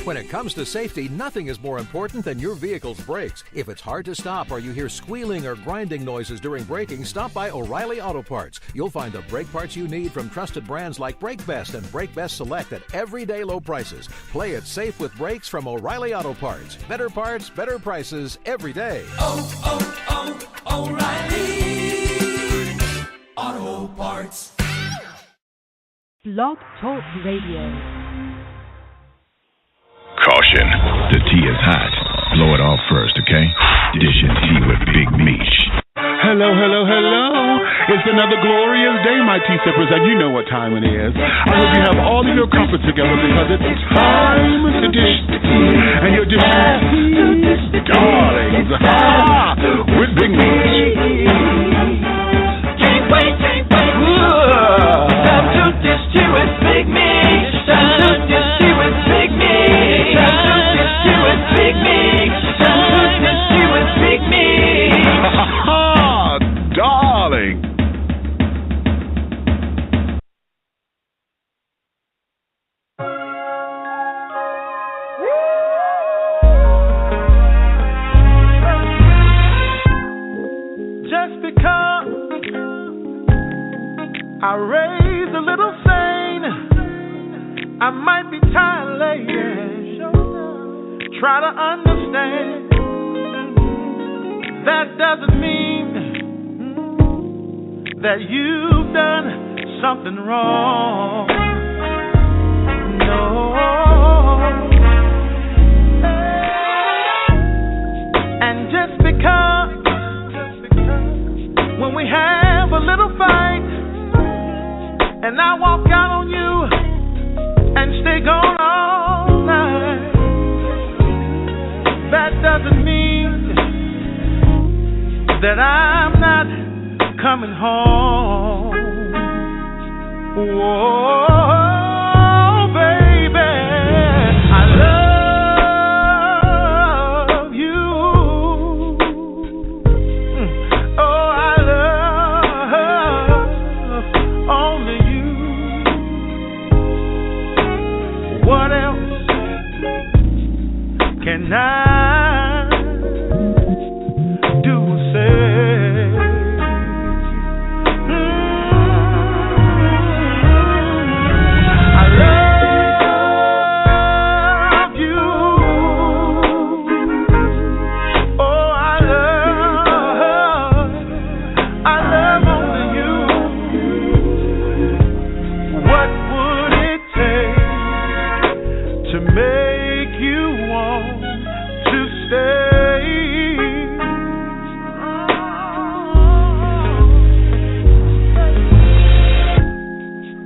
When it comes to safety, nothing is more important than your vehicle's brakes. If it's hard to stop or you hear squealing or grinding noises during braking, stop by O'Reilly Auto Parts. You'll find the brake parts you need from trusted brands like Brake Best and Brake Best Select at everyday low prices. Play it safe with brakes from O'Reilly Auto Parts. Better parts, better prices every day. O'Reilly Auto Parts. Blog Talk Radio. Caution, the tea is hot. Blow it off first, okay? Dishing tea with Big Meech. Hello, hello, hello. It's another glorious day, my tea sippers, and you know what time it is. I hope you have all of your comforts together because it's time to dish the tea. And you're dishing darlings, with Big Meech. Can't wait. Time to dish tea with Big Meech. Time to dish tea with Big Meech. Time to dish tea with Big Meech. Time to dish tea with Big Meech. Darling. Just because I raised a little sane, I might be tired lady. Try to understand. That doesn't mean that you've done something wrong. No. And just because when we have a little fight and I walk out on you and stay gone all night, that doesn't mean that I'm not coming home. Whoa, baby, I love you. Oh, I love only you. What else can I do or say?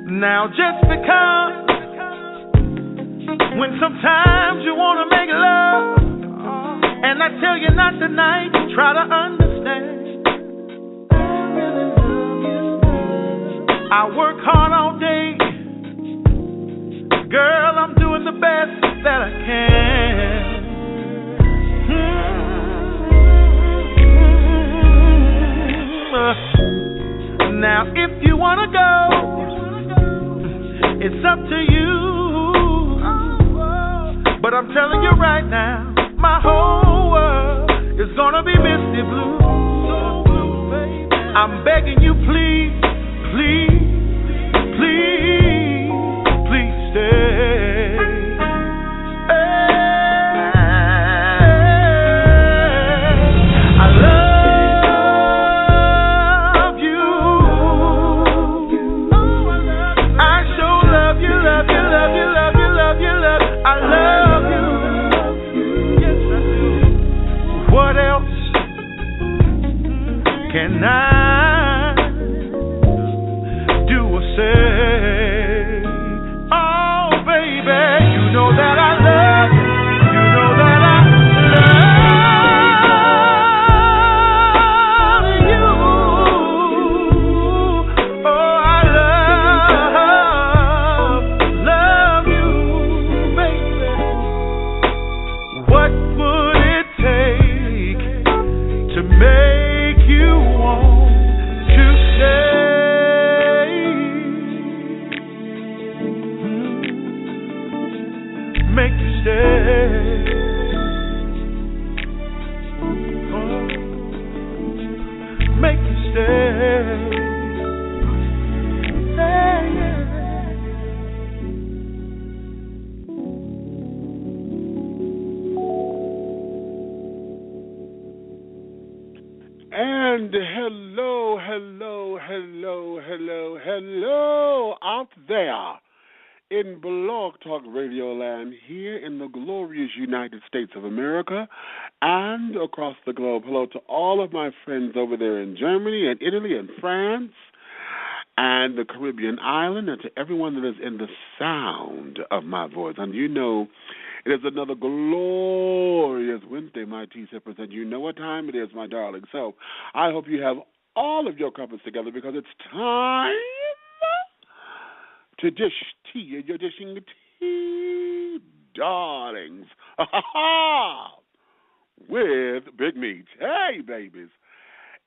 Now just because when sometimes you want to make love and I tell you not tonight, try to understand. I work hard all day, girl, I'm doing the best that I can. Now if you want to go, it's up to you, but I'm telling you right now, my whole world is gonna be misty blue. I'm begging you, please, please, please, please stay. I love you. I sure love you, love you, love you, love you, love you, love you. I love you. Yes, I do. What else can I do or say? Oh, baby, you know that I love you. You know that I love you. Oh, I love you, baby. What would it take to make you want make you stay. Oh, make you stay. Hey, yeah. And hello out there in Blog Talk Radio Land, here in the glorious United States of America and across the globe. Hello to all of my friends over there in Germany and Italy and France and the Caribbean island, and to everyone that is in the sound of my voice. And you know, it is another glorious Wednesday, my T-Sippers, and you know what time it is, my darling. So I hope you have all of your company together, because it's time to dish tea. You're dishing the tea, darlings, with Big Meat. Hey, babies.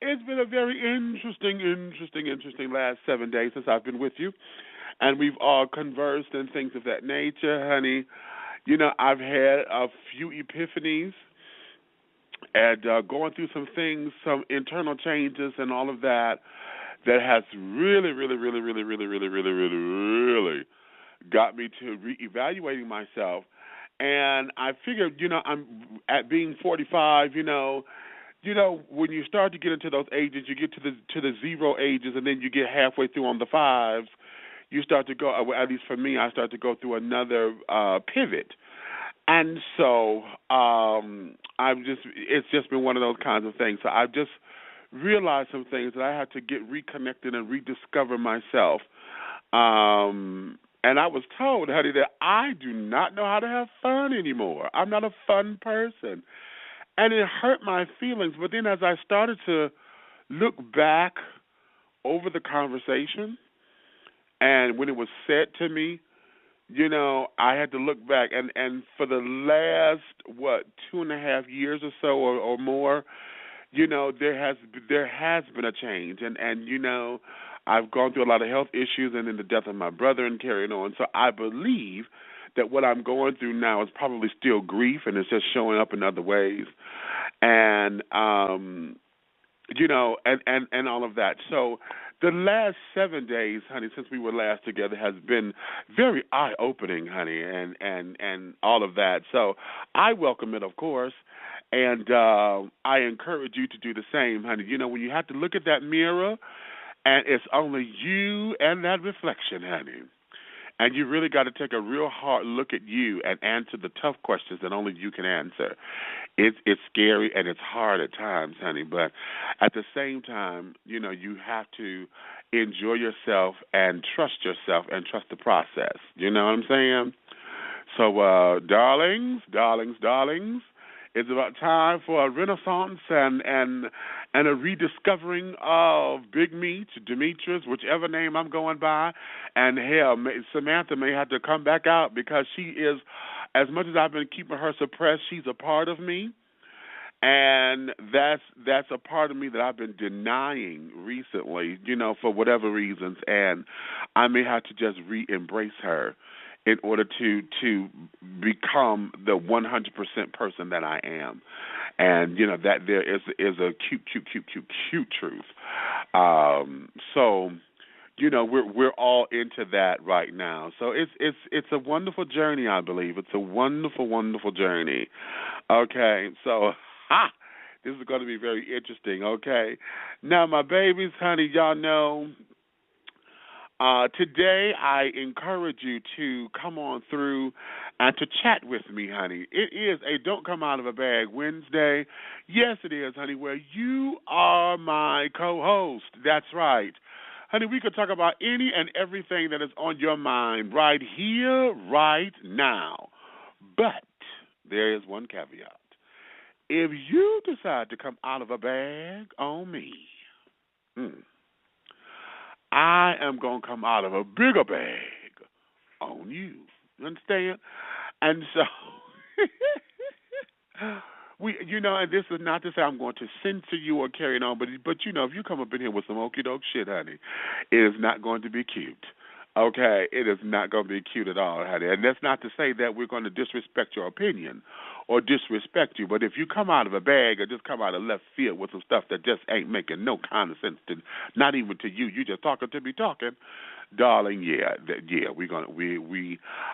It's been a very interesting last 7 days since I've been with you, and we've all conversed and things of that nature, honey. You know, I've had a few epiphanies and going through some things, some internal changes and all of that has really got me to reevaluating myself. And I figured, you know, I'm at being 45, you know, when you start to get into those ages, you get to the zero ages, and then you get halfway through on the fives, you start to go, at least for me, I start to go through another pivot. And so it's just been one of those kinds of things. So I've just realized some things that I had to get reconnected and rediscover myself. And I was told, honey, that I do not know how to have fun anymore. I'm not a fun person. And it hurt my feelings. But then as I started to look back over the conversation, and when it was said to me, you know, I had to look back. And for the last, 2.5 years or so or more, you know, there has been a change. And you know, I've gone through a lot of health issues and then the death of my brother and carrying on. So I believe that what I'm going through now is probably still grief, and it's just showing up in other ways. And, you know, and all of that. So the last 7 days, honey, since we were last together, has been very eye-opening, honey, and all of that. So I welcome it, of course, and I encourage you to do the same, honey. You know, when you have to look at that mirror, and it's only you and that reflection, honey, and you really got to take a real hard look at you and answer the tough questions that only you can answer. It's scary and it's hard at times, honey, but at the same time, you know, you have to enjoy yourself and trust the process. You know what I'm saying? So, darlings, it's about time for a renaissance and a rediscovering of Big Meat, Demetrius, whichever name I'm going by. And hell, Samantha may have to come back out, because she is, as much as I've been keeping her suppressed, she's a part of me. And that's a part of me that I've been denying recently, you know, for whatever reasons. And I may have to just re-embrace her in order to become the 100% person that I am. And, you know, that there is a cute truth. So, you know, we're all into that right now. So it's a wonderful journey, I believe. It's a wonderful journey. Okay, so this is going to be very interesting, okay? Now, my babies, honey, y'all know, today I encourage you to come on through and to chat with me, honey. It is a Don't Come Out of a Bag Wednesday. Yes, it is, honey, where you are my co-host. That's right. Honey, we could talk about any and everything that is on your mind right here, right now. But there is one caveat. If you decide to come out of a bag on me, I am going to come out of a bigger bag on you. You understand? And so, you know, and this is not to say I'm going to censor you or carry it on, but you know, if you come up in here with some okie doke shit, honey, it is not going to be cute. Okay, it is not going to be cute at all, honey. And that's not to say that we're going to disrespect your opinion or disrespect you, but if you come out of a bag or just come out of left field with some stuff that just ain't making no kind of sense to, not even to you, you just talking to be talking, darling,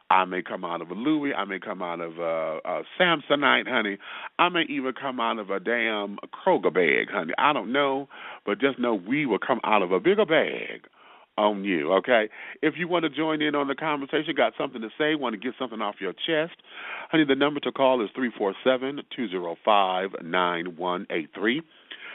I may come out of a Louis, I may come out of a Samsonite, honey, I may even come out of a damn Kroger bag, honey. I don't know, but just know we will come out of a bigger bag on you, okay? If you want to join in on the conversation, got something to say, want to get something off your chest, honey, the number to call is 347-205-9183.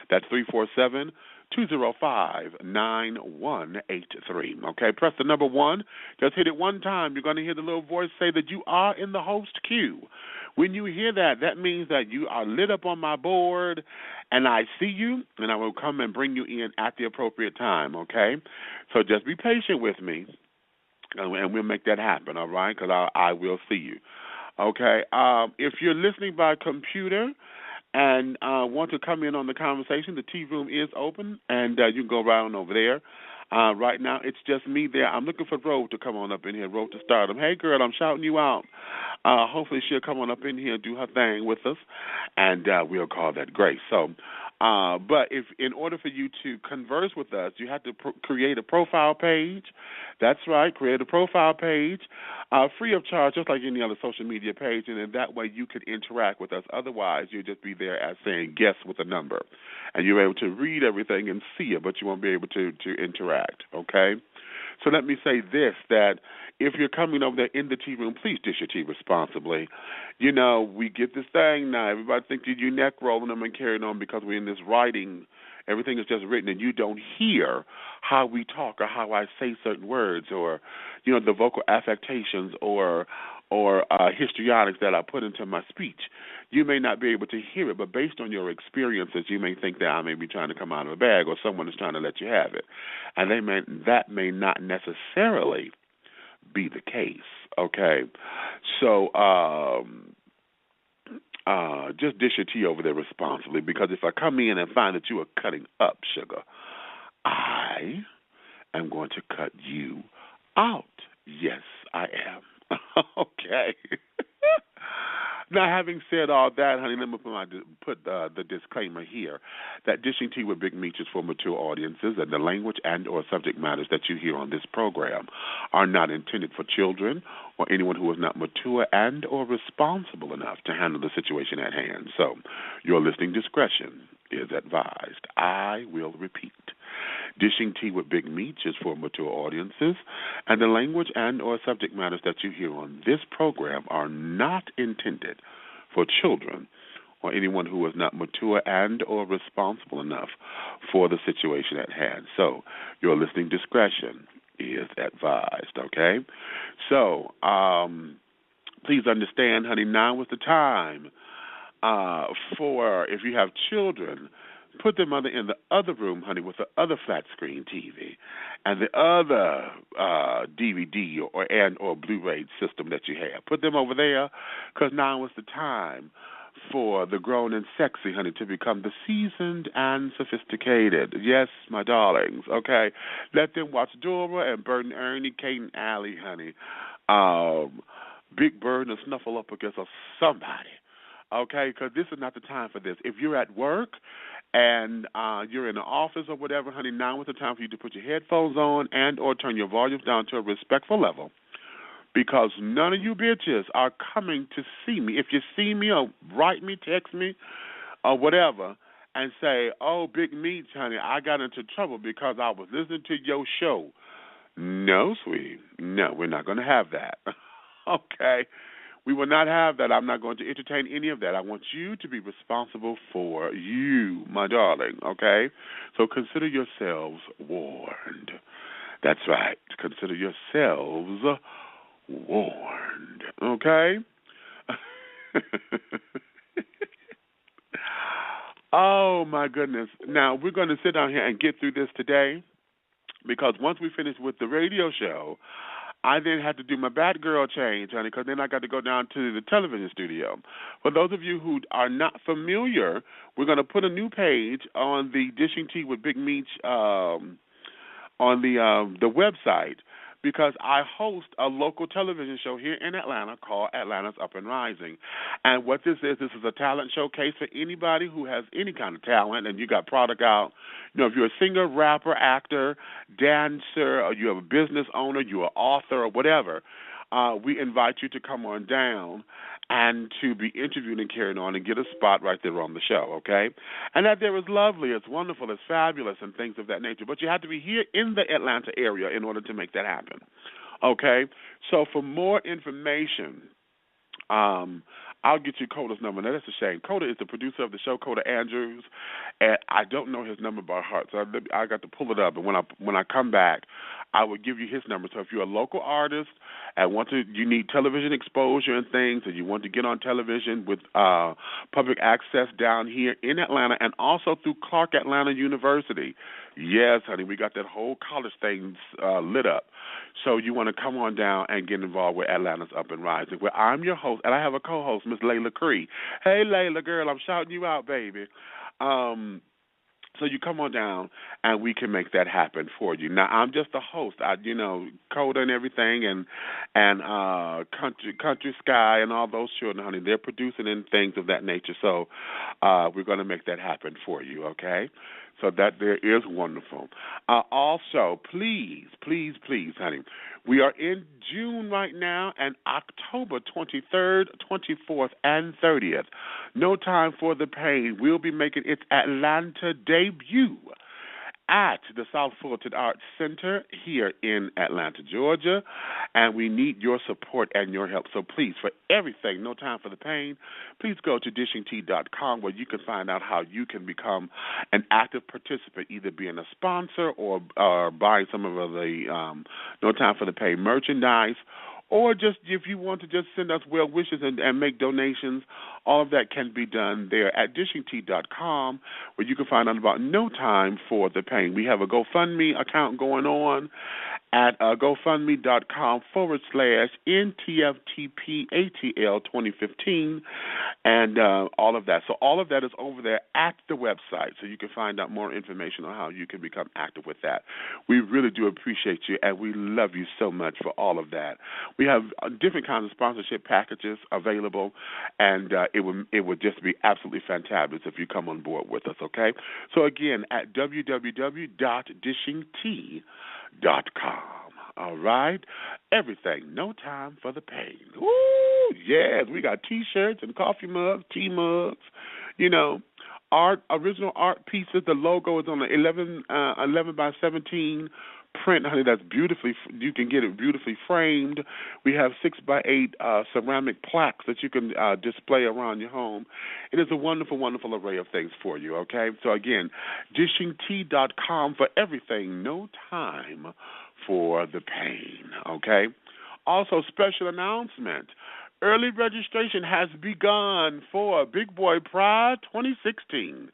That's 347-205-9183. Okay, press the number 1. Just hit it one time. You're going to hear the little voice say that you are in the host queue. When you hear that, that means that you are lit up on my board, and I see you, and I will come and bring you in at the appropriate time, okay? So just be patient with me, and we'll make that happen, all right, because I will see you. Okay, if you're listening by computer and want to come in on the conversation, the tea room is open, and you can go right on over there. Right now, it's just me there. I'm looking for Ro to come on up in here, Ro to stardom. Hey, girl, I'm shouting you out. Hopefully she'll come on up in here and do her thing with us, and we'll call that grace. So, but if in order for you to converse with us, you have to create a profile page. That's right, create a profile page, free of charge, just like any other social media page, and in that way you can interact with us. Otherwise, you'll just be there as saying guess with a number, and you're able to read everything and see it, but you won't be able to interact, okay? So let me say this, that if you're coming over there in the tea room, please dish your tea responsibly. You know, we get this thing now. Everybody thinks you're neck rolling them and carrying on because we're in this writing. Everything is just written, and you don't hear how we talk or how I say certain words or, you know, the vocal affectations or histrionics that I put into my speech. You may not be able to hear it, but based on your experiences, you may think that I may be trying to come out of a bag or someone is trying to let you have it. And that may not necessarily be the case, okay? So just dish your tea over there responsibly, because if I come in and find that you are cutting up, sugar, I am going to cut you out. Yes, I am. Okay. Now, having said all that, honey, let me put the disclaimer here that dishing tea with Big Meech is for mature audiences, and the language and or subject matters that you hear on this program are not intended for children or anyone who is not mature and or responsible enough to handle the situation at hand. So your listening discretion is advised. I will repeat. Dishing tea with Big Meech is for mature audiences, and the language and or subject matters that you hear on this program are not intended for children or anyone who is not mature and or responsible enough for the situation at hand. So your listening discretion is advised, okay? So please understand, honey, now is the time for, if you have children, put them in the other room, honey, with the other flat screen TV and the other DVD or Blu-ray system that you have. Put them over there, because now is the time for the grown and sexy, honey, to become the seasoned and sophisticated. Yes, my darlings, okay? Let them watch Dora and Bert and Ernie, Kate and Allie, honey. Big Bird and Snuffleupagus or somebody, okay? Because this is not the time for this. If you're at work and you're in the office or whatever, honey, now is the time for you to put your headphones on and or turn your volume down to a respectful level, because none of you bitches are coming to see me. If you see me or write me, text me, or whatever, and say, oh, Big Meech, honey, I got into trouble because I was listening to your show. No, sweetie. No, we're not going to have that. Okay? We will not have that. I'm not going to entertain any of that. I want you to be responsible for you, my darling, okay? So consider yourselves warned. That's right. Consider yourselves warned, okay? Oh, my goodness. Now, we're going to sit down here and get through this today, because once we finish with the radio show, I then had to do my Batgirl change, honey, because then I got to go down to the television studio. For those of you who are not familiar, we're going to put a new page on the Dishing Tea with Big Meech on the website, because I host a local television show here in Atlanta called Atlanta's Up and Rising. And what this is a talent showcase for anybody who has any kind of talent and you got product out. You know, if you're a singer, rapper, actor, dancer, or you have a business owner, you're an author or whatever, we invite you to come on down and to be interviewed and carried on and get a spot right there on the show, okay? And that there is lovely, it's wonderful, it's fabulous, and things of that nature. But you have to be here in the Atlanta area in order to make that happen, okay? So for more information, I'll get you Coda's number. Now, that's a shame. Coda is the producer of the show, Coda Andrews, and I don't know his number by heart, so I got to pull it up. And when I come back, I will give you his number. So if you're a local artist and you need television exposure and things, and you want to get on television with public access down here in Atlanta and also through Clark Atlanta University, yes, honey, we got that whole college thing lit up. So you want to come on down and get involved with Atlanta's Up and Rising, where I'm your host, and I have a co-host, Miss Layla Cree. Hey, Layla, girl, I'm shouting you out, baby. So you come on down, and we can make that happen for you. Now, I'm just a host. Coda and everything, and Country Sky and all those children, honey, they're producing and things of that nature. So we're going to make that happen for you, okay? So that there is wonderful. Also, please, honey, we are in June right now and October 23rd, 24th, and 30th. No Time for the Pain. We'll be making its Atlanta debut at the South Fulton Arts Center here in Atlanta, Georgia, and we need your support and your help. So please, for everything, No Time for the Pain, please go to dishingtea.com where you can find out how you can become an active participant, either being a sponsor or buying some of the No Time for the Pain merchandise, or just if you want to just send us well wishes and make donations. All of that can be done there at dishingtea.com, where you can find out about No Time for the Pain. We have a GoFundMe account going on at GoFundMe.com/NTFTPATL 2015, and all of that. So all of that is over there at the website, so you can find out more information on how you can become active with that. We really do appreciate you, and we love you so much for all of that. We have different kinds of sponsorship packages available, and it would just be absolutely fantabulous if you come on board with us, okay? So again, at www.dishingtea.com. All right? Everything. No Time for the Pain. Woo! Yes, we got T-shirts and coffee mugs, tea mugs, original art pieces. The logo is on the 11 by 17 print, honey. That's beautifully, you can get it beautifully framed. We have 6 by 8 ceramic plaques that you can display around your home. It is a wonderful, wonderful array of things for you, okay? So again, dishingtea.com for everything. No Time for the Pain, okay? Also, special announcement. Early registration has begun for Big Boy Pride 2016.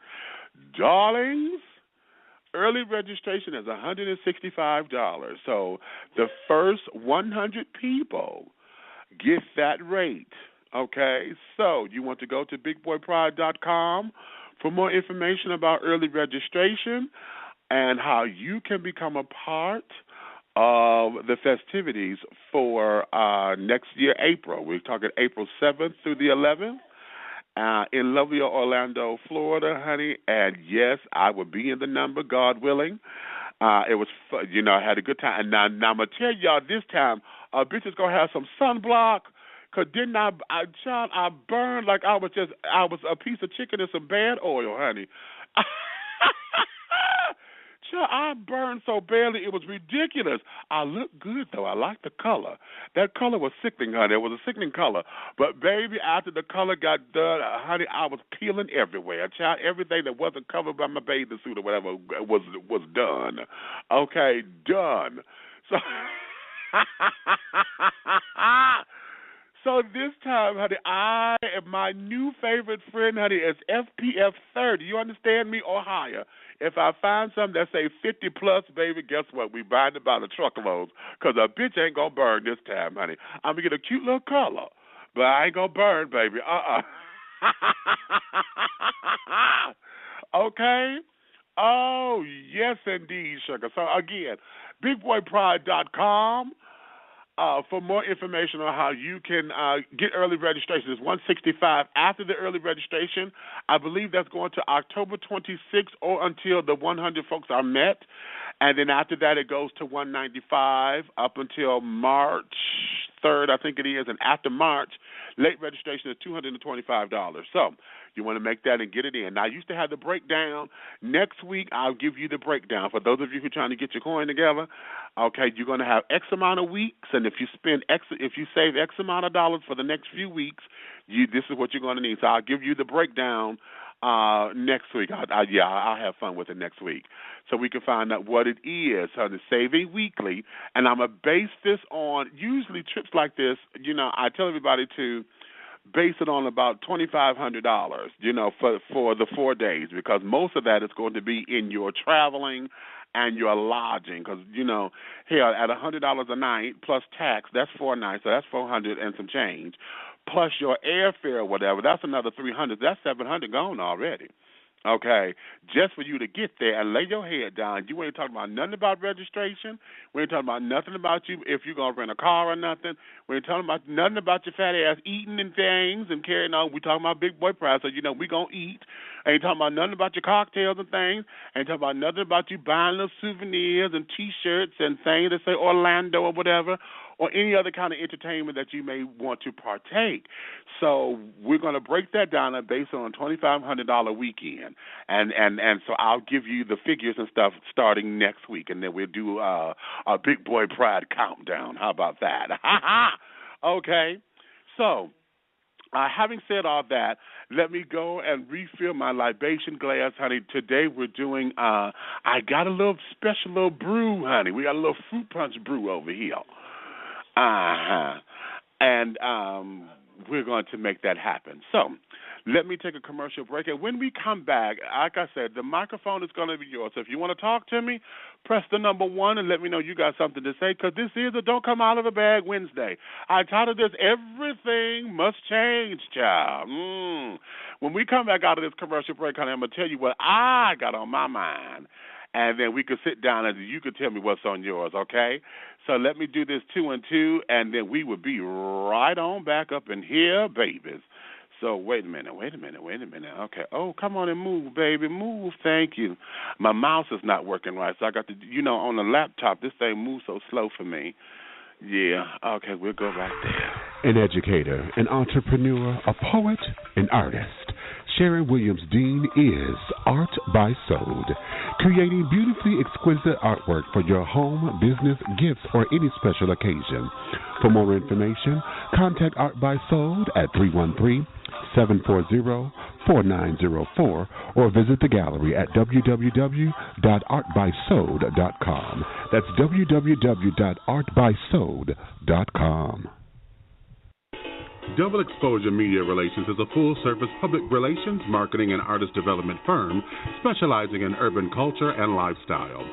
Darlings, early registration is $165. So the first 100 people get that rate, okay? So you want to go to bigboypride.com for more information about early registration and how you can become a part of the festivities for next year, April. We're talking April 7th through the 11th in lovely Orlando, Florida, honey. And, yes, I will be in the number, God willing. It was fun. I had a good time. And now I'm going to tell y'all this time, bitch is going to have some sunblock. Because didn't I burned like I was a piece of chicken in some bad oil, honey. I burned so badly it was ridiculous. I look good, though. I like the color. That color was sickening, honey. It was a sickening color. But, baby, after the color got done, honey, I was peeling everywhere. Child, everything that wasn't covered by my bathing suit or whatever was done. Okay, done. So, so this time, honey, my new favorite friend, honey, is SPF 30. You understand me, or higher? If I find something that say 50 plus, baby, guess what? We buying about a truckload because a bitch ain't going to burn this time, honey. I'm going to get a cute little color, but I ain't going to burn, baby. Okay? Oh, yes, indeed, Sugar. So, again, bigboypride.com. For more information on how you can get early registration. It's $165 after the early registration. I believe that's going to October 26th or until the 100 folks are met. And then after that, it goes to $195 up until March 3rd, I think it is. And after March, late registration is $225. So you want to make that and get it in. Now, I used to have the breakdown. Next week, I'll give you the breakdown. For those of you who are trying to get your coin together, okay, you're going to have X amount of weeks, and if you save X amount of dollars for the next few weeks, this is what you're going to need. So I'll give you the breakdown next week. I'll have fun with it next week, so we can find out what it is. So to save it weekly, and I'm gonna base this on usually trips like this. I tell everybody to base it on about $2,500. For the 4 days, because most of that is going to be in your traveling and your lodging, because, hell, at $100 a night plus tax, that's 4 nights, so that's $400 and some change. Plus your airfare or whatever, that's another $300. That's $700 gone already. Okay, just for you to get there and lay your head down. You ain't talking about nothing about registration. We ain't talking about nothing about you if you're going to rent a car or nothing. We ain't talking about nothing about your fat ass eating and things and carrying on. We talking about big boy price, so we going to eat. Ain't talking about nothing about your cocktails and things. Ain't talking about nothing about you buying little souvenirs and T-shirts and things that say Orlando or whatever, or any other kind of entertainment that you may want to partake. So we're going to break that down and base it on a $2,500 weekend. And so I'll give you the figures and stuff starting next week, and then we'll do a Big Boy Pride countdown. How about that? Okay. So having said all that, let me go and refill my libation glass, honey. Today we're doing, I got a little special little brew, honey. We got a little fruit punch brew over here. And we're going to make that happen. So let me take a commercial break. And when we come back, like I said, the microphone is going to be yours. So if you want to talk to me, press the number 1 and let me know you got something to say, because this is a Don't Come Out of the Bag Wednesday. I titled this, Everything Must Change, child. When we come back out of this commercial break, honey, I'm going to tell you what I got on my mind. And then we could sit down and you could tell me what's on yours, okay? So let me do this 2 and 2, and then we will be right on back up in here, babies. So wait a minute. Okay. Oh, come on and move, baby. Move. Thank you. My mouse is not working right, so I got to, on the laptop, this thing moves so slow for me. Yeah. Okay, we'll go right there. An educator, an entrepreneur, a poet, an artist. Sharon Williams Dean is Art by Sode, creating beautifully exquisite artwork for your home, business, gifts, or any special occasion. For more information, contact Art by Sode at 313-740-4904 or visit the gallery at www.artbysode.com. That's www.artbysode.com. Double Exposure Media Relations is a full-service public relations, marketing, and artist development firm specializing in urban culture and lifestyle.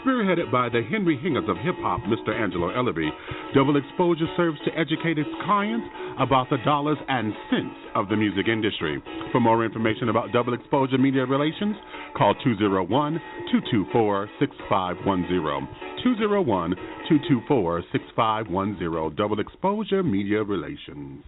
Spearheaded by the Henry Hingers of hip-hop, Mr. Angelo Ellaby, Double Exposure serves to educate its clients about the dollars and cents of the music industry. For more information about Double Exposure Media Relations, call 201-224-6510. 201-224-6510. Double Exposure Media Relations.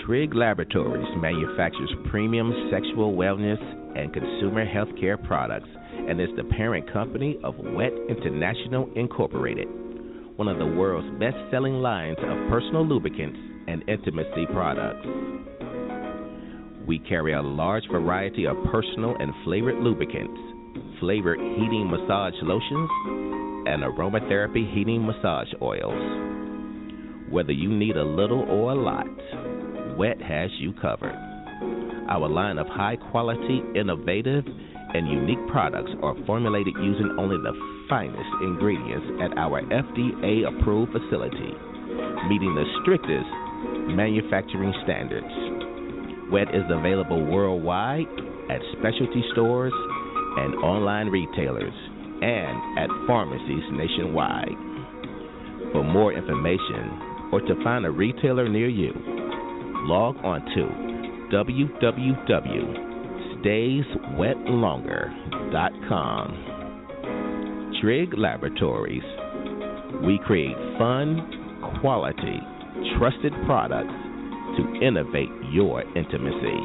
Trigg Laboratories manufactures premium sexual wellness and consumer healthcare products and is the parent company of Wet International Incorporated, one of the world's best-selling lines of personal lubricants and intimacy products. We carry a large variety of personal and flavored lubricants, flavored heating massage lotions, and aromatherapy heating massage oils. Whether you need a little or a lot, Wet has you covered. Our line of high-quality, innovative, and unique products are formulated using only the finest ingredients at our FDA-approved facility, meeting the strictest manufacturing standards. Wet is available worldwide at specialty stores and online retailers, and at pharmacies nationwide. For more information or to find a retailer near you, log on to www.stayswetlonger.com. Trigg Laboratories. We create fun, quality, trusted products to innovate your intimacy.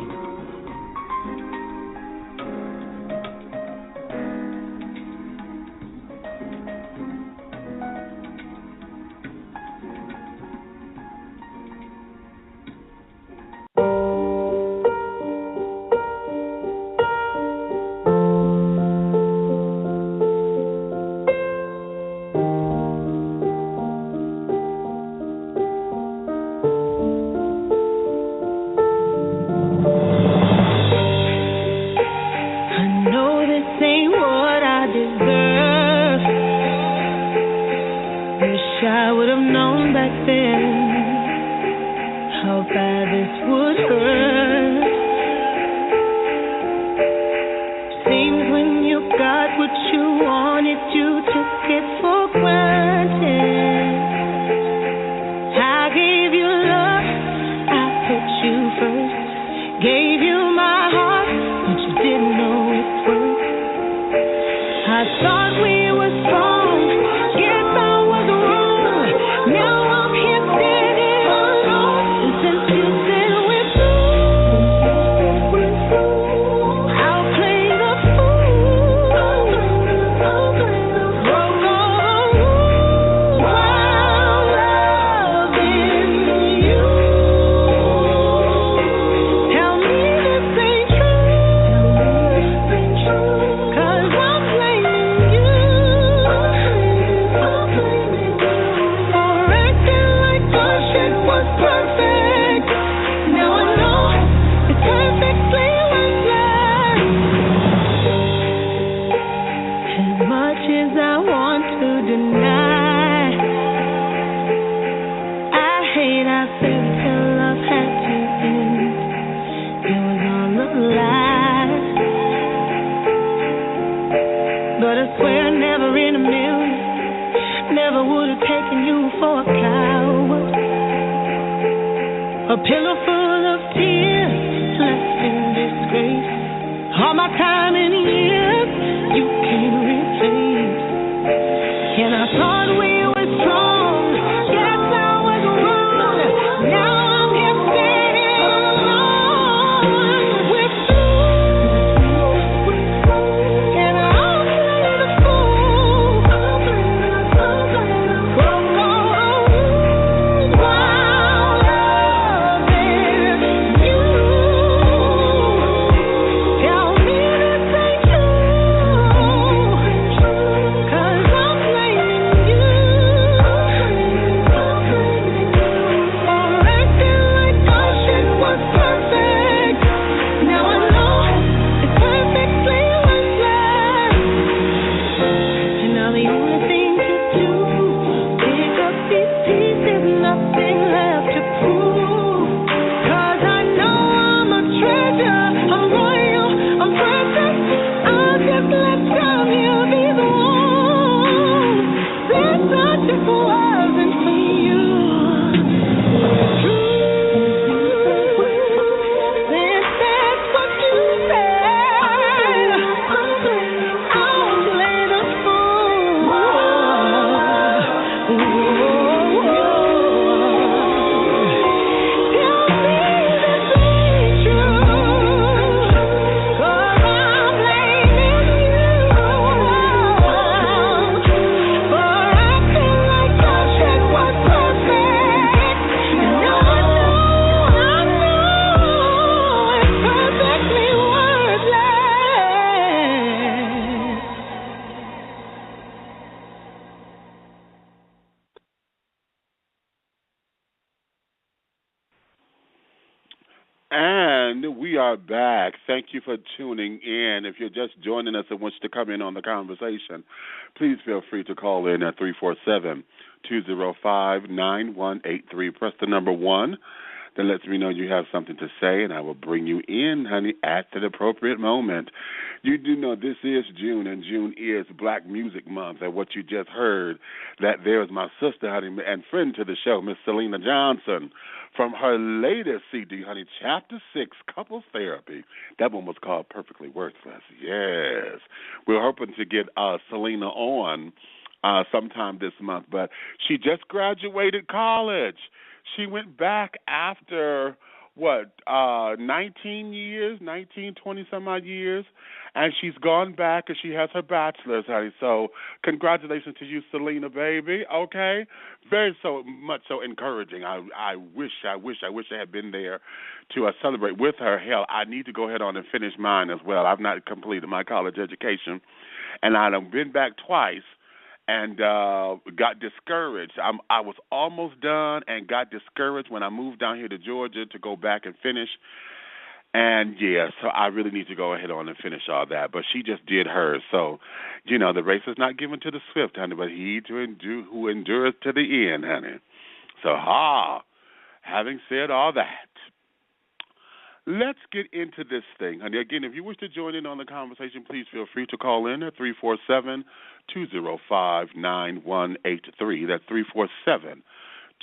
And we are back. Thank you for tuning in. If you're just joining us and want to come in on the conversation, please feel free to call in at 347-205-9183. Press the number 1. That lets me know you have something to say, and I will bring you in, honey, at the appropriate moment. You do know this is June, and June is Black Music Month. And what you just heard, that there's my sister, honey, and friend to the show, Miss Selena Johnson, from her latest CD, honey, Chapter 6, Couples Therapy. That one was called Perfectly Worthless. Yes. We're hoping to get Selena on sometime this month, but she just graduated college. She went back after, 19 years, 20-some-odd years, and she's gone back and she has her bachelor's, honey. So congratulations to you, Selena, baby, okay? Very so much so encouraging. I wish I had been there to celebrate with her. Hell, I need to go ahead on and finish mine as well. I've not completed my college education, and I've been back twice. And got discouraged. I was almost done and got discouraged when I moved down here to Georgia to go back and finish. And, yeah, so I really need to go ahead on and finish all that. But she just did hers. So, the race is not given to the swift, honey, but he who endures to the end, honey. So, having said all that, let's get into this thing, honey. Again, if you wish to join in on the conversation, please feel free to call in at 347-205-9183. That's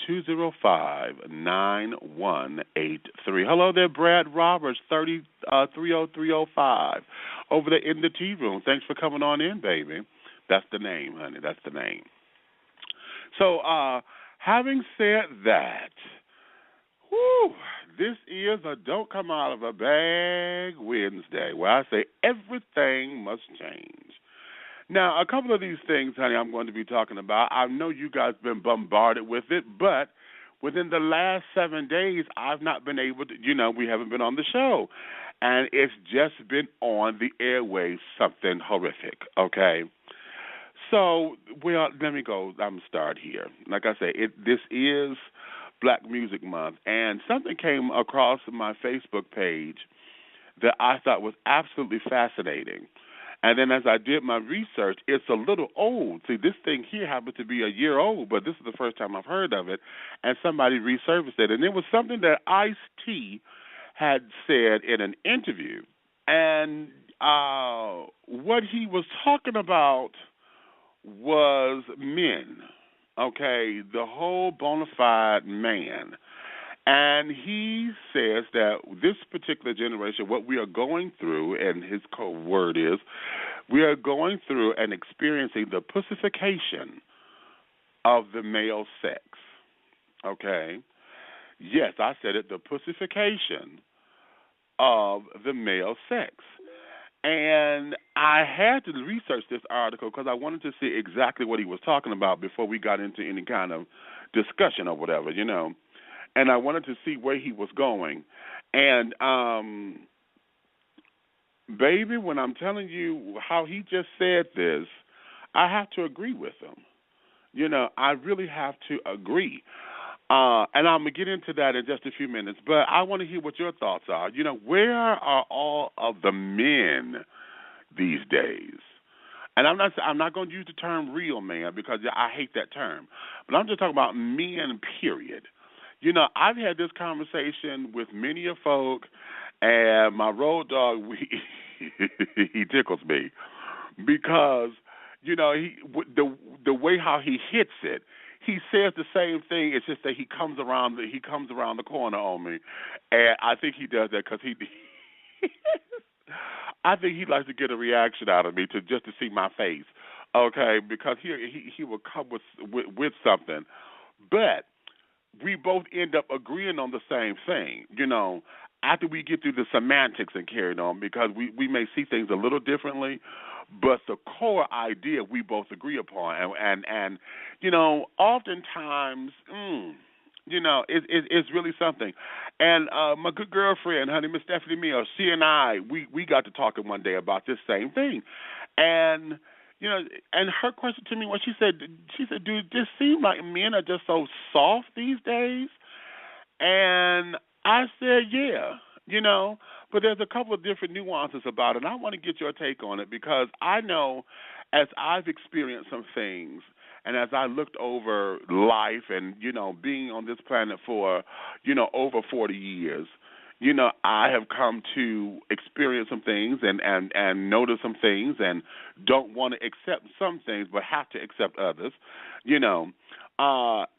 347-205-9183. Hello there, Brad Roberts, 30305, over there in the tea room. Thanks for coming on in, baby. That's the name, honey. That's the name. So, having said that, this is a Don't Come Out of a Bag Wednesday, where I say everything must change. Now, a couple of these things, honey, I'm going to be talking about. I know you guys have been bombarded with it, but within the last 7 days, I've not been able to, we haven't been on the show. And it's just been on the airwaves, something horrific, okay? So, let me go. I'm going to start here. Like I say, this is Black Music Month, and something came across my Facebook page that I thought was absolutely fascinating. And then as I did my research, it's a little old. See, this thing here happens to be a year old, but this is the first time I've heard of it, and somebody resurfaced it. And it was something that Ice-T had said in an interview. And what he was talking about was men. Okay, the whole bona fide man. And he says that this particular generation, what we are going through, and his code word is, we are going through and experiencing the pussification of the male sex. Okay? Yes, I said it, the pussification of the male sex. And I had to research this article because I wanted to see exactly what he was talking about before we got into any kind of discussion or whatever, And I wanted to see where he was going. And, baby, when I'm telling you how he just said this, I have to agree with him. I really have to agree. And I'm going to get into that in just a few minutes, but I want to hear what your thoughts are. Where are all of the men these days? And I'm not going to use the term real man because I hate that term, but I'm just talking about men, period. I've had this conversation with many of folk, and my road dog, he tickles me because, the way how he hits it, he says the same thing. It's just that he comes around the corner on me, and I think he does that because I think he likes to get a reaction out of me to see my face, okay? Because he will come with something, but we both end up agreeing on the same thing, after we get through the semantics and carry on, because we may see things a little differently, but the core idea we both agree upon. And oftentimes, it's really something. And my good girlfriend, honey, Miss Stephanie Mills, she and I, we got to talking one day about this same thing. And, and her question to me was, she said, do it just seem like men are just so soft these days? And I said, yeah, but there's a couple of different nuances about it, and I want to get your take on it because I know as I've experienced some things And as I looked over life and, being on this planet for, over 40 years, I have come to experience some things and notice some things and don't want to accept some things but have to accept others,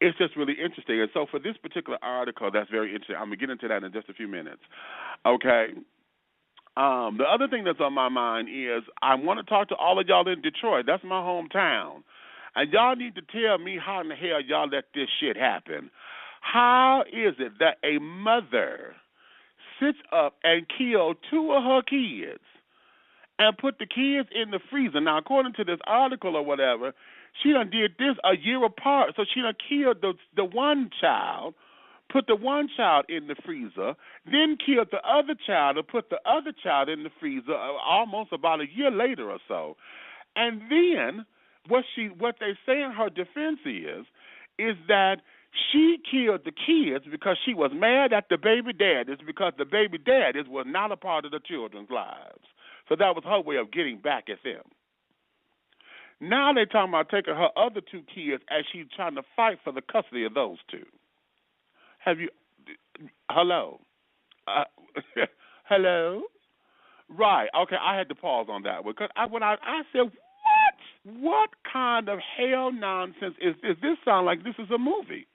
It's just really interesting. And so for this particular article, that's very interesting. I'm going to get into that in just a few minutes. Okay. The other thing that's on my mind is I want to talk to all of y'all in Detroit. That's my hometown. And y'all need to tell me how in the hell y'all let this shit happen. How is it that a mother sits up and kills two of her kids and put the kids in the freezer? Now, according to this article or whatever, she done did this a year apart. So she done killed the one child, put the one child in the freezer, then killed the other child and put the other child in the freezer almost about a year later or so. And then what they say in her defense is that she killed the kids because she was mad at the baby daddies because the baby daddies was not a part of the children's lives. So that was her way of getting back at them. Now they're talking about taking her other two kids as she's trying to fight for the custody of those two. Hello? Hello? Right. Okay, I had to pause on that one. Because when I said, what kind of hell nonsense is this? This sounds like this is a movie.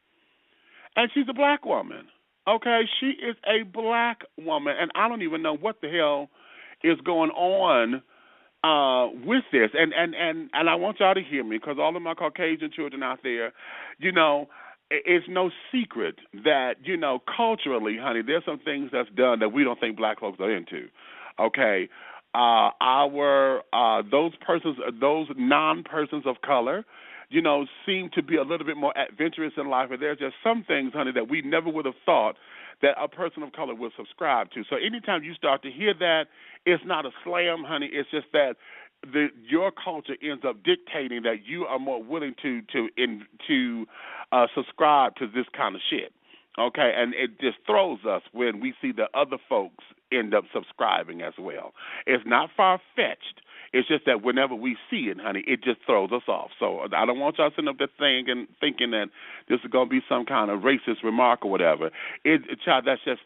And she's a black woman. Okay, she is a black woman, and I don't even know what the hell is going on with this. And I want y'all to hear me, because all of my Caucasian children out there, it's no secret that, culturally, honey, there's some things that's done that we don't think black folks are into. Okay, those non-persons of color, seem to be a little bit more adventurous in life, and there's just some things, honey, that we never would have thought that a person of color would subscribe to. So anytime you start to hear that, it's not a slam, honey. It's just that your culture ends up dictating that you are more willing to subscribe to this kind of shit. Okay, and it just throws us when we see the other folks end up subscribing as well. It's not far-fetched. It's just that whenever we see it, honey, it just throws us off. So I don't want y'all sitting up there thinking that this is going to be some kind of racist remark or whatever. Child, that's just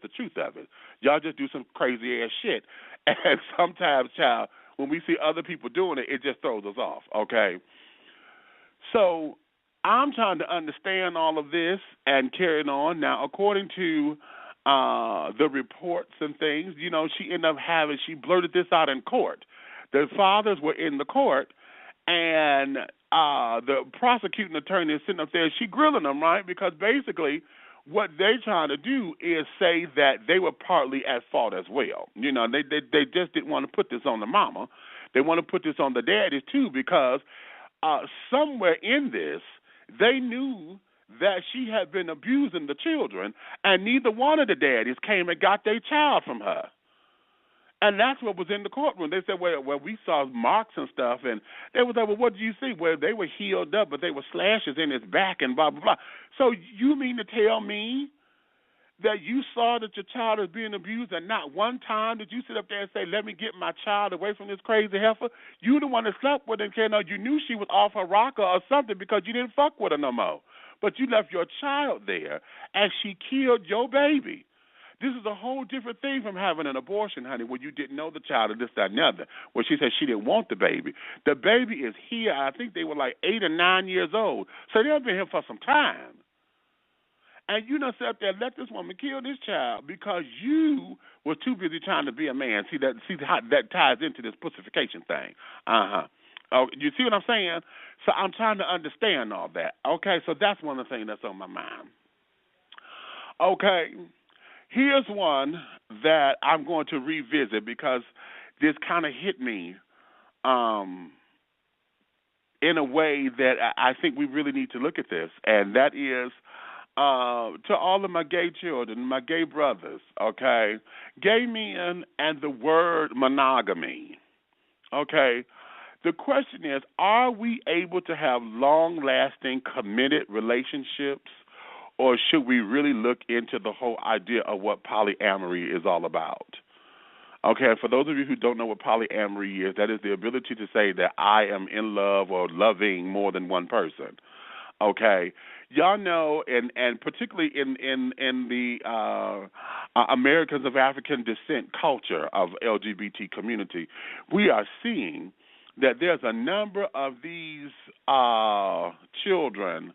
the truth of it. Y'all just do some crazy-ass shit. And sometimes, child, when we see other people doing it, it just throws us off, okay? So I'm trying to understand all of this and carry it on. Now, according to the reports and things, she blurted this out in court. The fathers were in the court, and the prosecuting attorney is sitting up there. She grilling them, right? Because basically what they're trying to do is say that they were partly at fault as well. They just didn't want to put this on the mama. They want to put this on the daddies too, because somewhere in this, they knew that she had been abusing the children, and neither one of the daddies came and got their child from her. And that's what was in the courtroom. They said, well, we saw marks and stuff, and they was like, well, what did you see? Well, they were healed up, but they were slashes in his back and blah, blah, blah. So you mean to tell me that you saw that your child is being abused, and not one time did you sit up there and say, let me get my child away from this crazy heifer? You the one that slept with her, you knew she was off her rocker or something because you didn't fuck with her no more. But you left your child there, and she killed your baby. This is a whole different thing from having an abortion, honey, where you didn't know the child or this, that, and the other, where she said she didn't want the baby. The baby is here. I think they were like 8 or 9 years old. So they've been here for some time. And you done sat up there and let this woman kill this child because you were too busy trying to be a man. See how that ties into this pussification thing. Oh, you see what I'm saying? So I'm trying to understand all that. Okay, so that's one of the things that's on my mind. Okay, here's one that I'm going to revisit because this kind of hit me in a way that I think we really need to look at this, and that is to all of my gay children, my gay brothers, okay, gay men and the word monogamy, okay. The question is, are we able to have long-lasting, committed relationships, or should we really look into the whole idea of what polyamory is all about? Okay, and for those of you who don't know what polyamory is, that is the ability to say that I am in love or loving more than one person. Okay, y'all know, and particularly in the Americans of African descent culture of LGBT community, we are seeing that there's a number of these children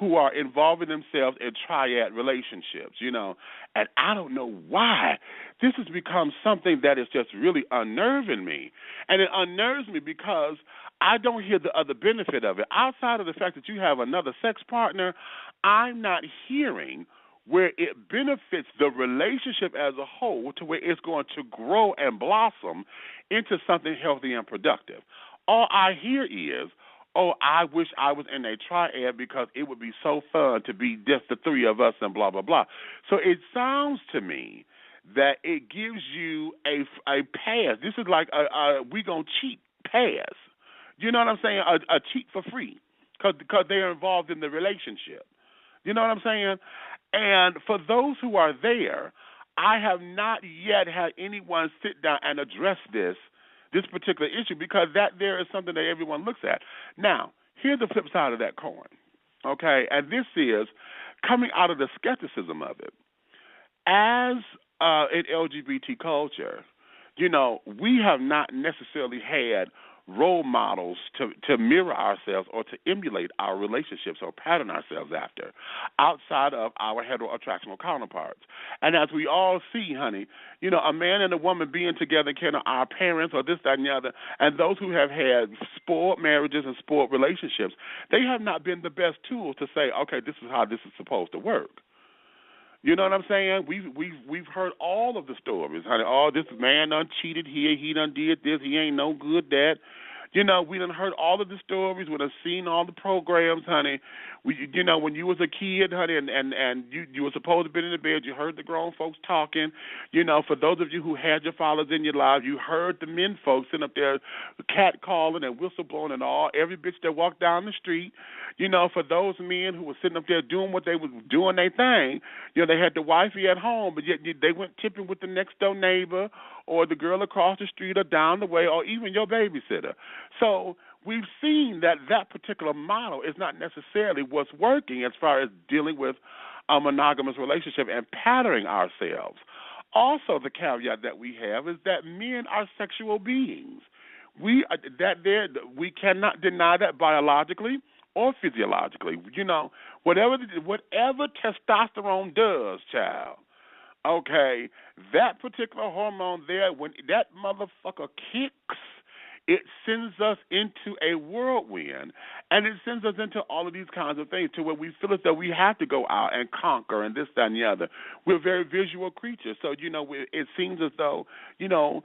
who are involving themselves in triad relationships, you know, and I don't know why. This has become something that is just really unnerving me, and it unnerves me because I don't hear the other benefit of it. Outside of the fact that you have another sex partner, I'm not hearing where it benefits the relationship as a whole to where it's going to grow and blossom into something healthy and productive. All I hear is, oh, I wish I was in a triad because it would be so fun to be just the three of us and blah, blah, blah. So it sounds to me that it gives you a pass. This is like a we gonna cheat pass. You know what I'm saying? A cheat for free because they're involved in the relationship. You know what I'm saying? And for those who are there, I have not yet had anyone sit down and address this particular issue because that there is something that everyone looks at. Now, here's the flip side of that coin, okay? And this is coming out of the skepticism of it. As in LGBT culture, you know, we have not necessarily had role models to mirror ourselves or to emulate our relationships or pattern ourselves after outside of our heteroattractional counterparts. And as we all see, honey, you know, a man and a woman being together can our parents or this, that, and the other, and those who have had spoiled marriages and spoiled relationships, they have not been the best tools to say, okay, this is how this is supposed to work. You know what I'm saying? We've heard all of the stories, honey. Oh, this man done cheated here, he done did this, he ain't no good that. You know, we done heard all of the stories, we done seen all the programs, honey. You know, when you was a kid, honey, and you were supposed to be in the bed, you heard the grown folks talking. You know, for those of you who had your fathers in your lives, you heard the men folks sitting up there cat calling and whistle blowing and all, every bitch that walked down the street. You know, for those men who were sitting up there doing what they was doing their thing, you know, they had the wifey at home, but yet they went tipping with the next door neighbor or the girl across the street or down the way or even your babysitter. So we've seen that particular model is not necessarily what's working as far as dealing with a monogamous relationship and patterning ourselves. Also, the caveat that we have is that men are sexual beings. We cannot deny that biologically or physiologically. You know, whatever testosterone does, child, okay, that particular hormone there, when that motherfucker kicks, it sends us into a whirlwind, and it sends us into all of these kinds of things to where we feel as though we have to go out and conquer and this, that, and the other. We're very visual creatures, so, you know, it seems as though, you know,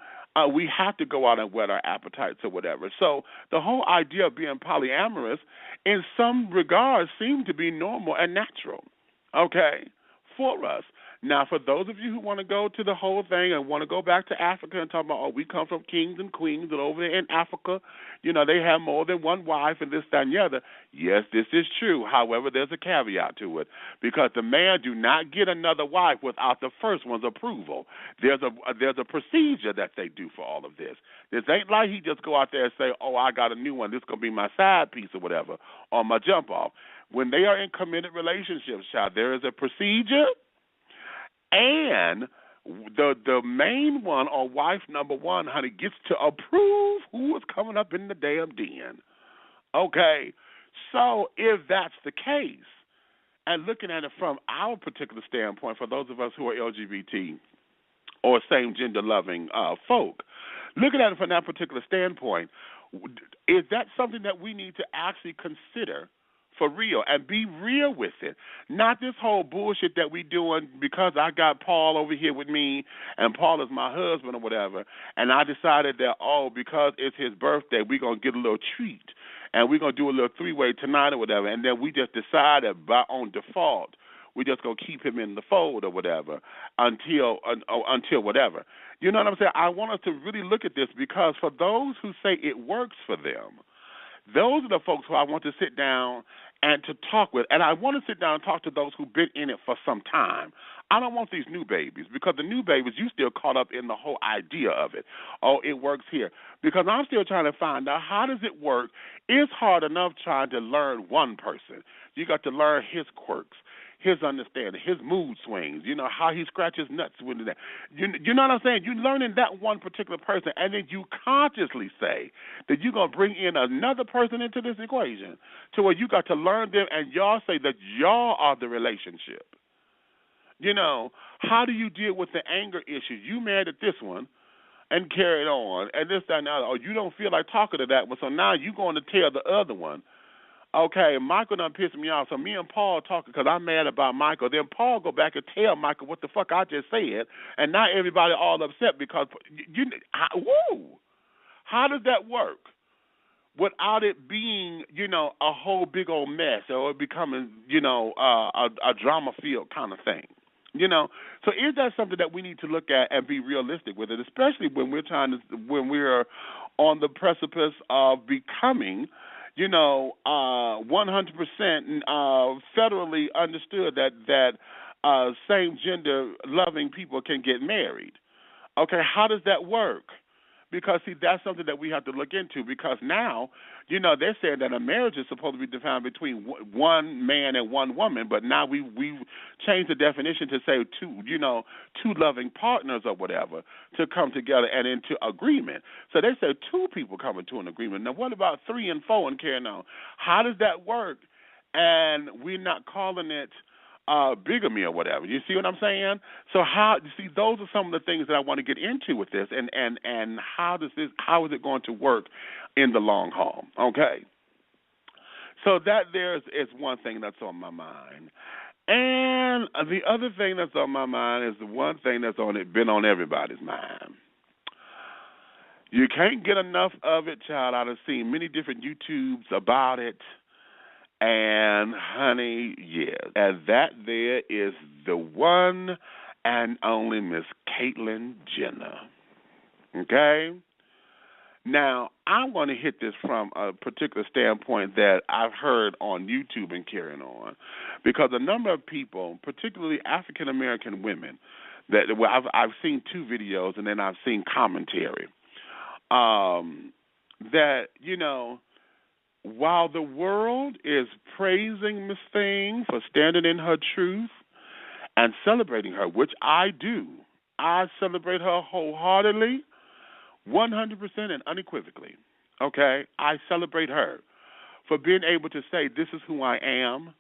we have to go out and whet our appetites or whatever. So the whole idea of being polyamorous in some regards seems to be normal and natural, okay, for us. Now, for those of you who want to go to the whole thing and want to go back to Africa and talk about, oh, we come from kings and queens and over there in Africa, you know, they have more than one wife and this, that, and the other. Yes, this is true. However, there's a caveat to it because the man do not get another wife without the first one's approval. There's a procedure that they do for all of this. This ain't like he just go out there and say, oh, I got a new one. This is going to be my side piece or whatever, or my jump off. When they are in committed relationships, child, there is a procedure. And the main one, or wife number one, honey, gets to approve who is coming up in the damn den. Okay? So if that's the case, and looking at it from our particular standpoint, for those of us who are LGBT or same-gender-loving folk, looking at it from that particular standpoint, is that something that we need to actually consider for real and be real with it? Not this whole bullshit that we doing because I got Paul over here with me and Paul is my husband or whatever, and I decided that, oh, because it's his birthday, we're going to get a little treat and we're going to do a little three-way tonight or whatever, and then we just decided on default we're just going to keep him in the fold or whatever until whatever. You know what I'm saying? I want us to really look at this because for those who say it works for them, those are the folks who I want to sit down and to talk with. And I want to sit down and talk to those who've been in it for some time. I don't want these new babies, because the new babies, you still caught up in the whole idea of it. Oh, it works here. Because I'm still trying to find out, how does it work? It's hard enough trying to learn one person. You got to learn his quirks, his understanding, his mood swings, how he scratches nuts with that. You know what I'm saying? You're learning that one particular person, and then you consciously say that you're going to bring in another person into this equation to where you got to learn them, and y'all say that y'all are the relationship. How do you deal with the anger issues? You mad at this one and carry it on, and this, that, and the other. Or you don't feel like talking to that one, so now you're going to tell the other one, okay, Michael done pissed me off, so me and Paul talking because I'm mad about Michael. Then Paul go back and tell Michael what the fuck I just said, and now everybody all upset because, how does that work without it being, a whole big old mess, or it becoming, a drama-filled kind of thing? So is that something that we need to look at and be realistic with it, especially when we're on the precipice of becoming, 100% federally understood that same gender loving people can get married. Okay, how does that work? Because, see, that's something that we have to look into, because now, they're saying that a marriage is supposed to be defined between one man and one woman, but now we've changed the definition to say two loving partners or whatever to come together and into agreement. So they say two people come into an agreement. Now, what about 3 and 4 and carrying on? How does that work? And we're not calling it bigamy or whatever. You see what I'm saying? So those are some of the things that I want to get into with this, and how is it going to work in the long haul? Okay. So that is one thing that's on my mind. And the other thing that's on my mind is the one thing that's been on everybody's mind. You can't get enough of it, child. I've seen many different YouTubes about it. And, honey, yeah, and that there is the one and only Miss Caitlyn Jenner. Okay? Now, I want to hit this from a particular standpoint that I've heard on YouTube and carrying on, because a number of people, particularly African-American women, I've seen 2 videos and then I've seen commentary, that, while the world is praising Miss Thing for standing in her truth and celebrating her, which I do, I celebrate her wholeheartedly, 100% and unequivocally, okay? I celebrate her for being able to say, this is who I am.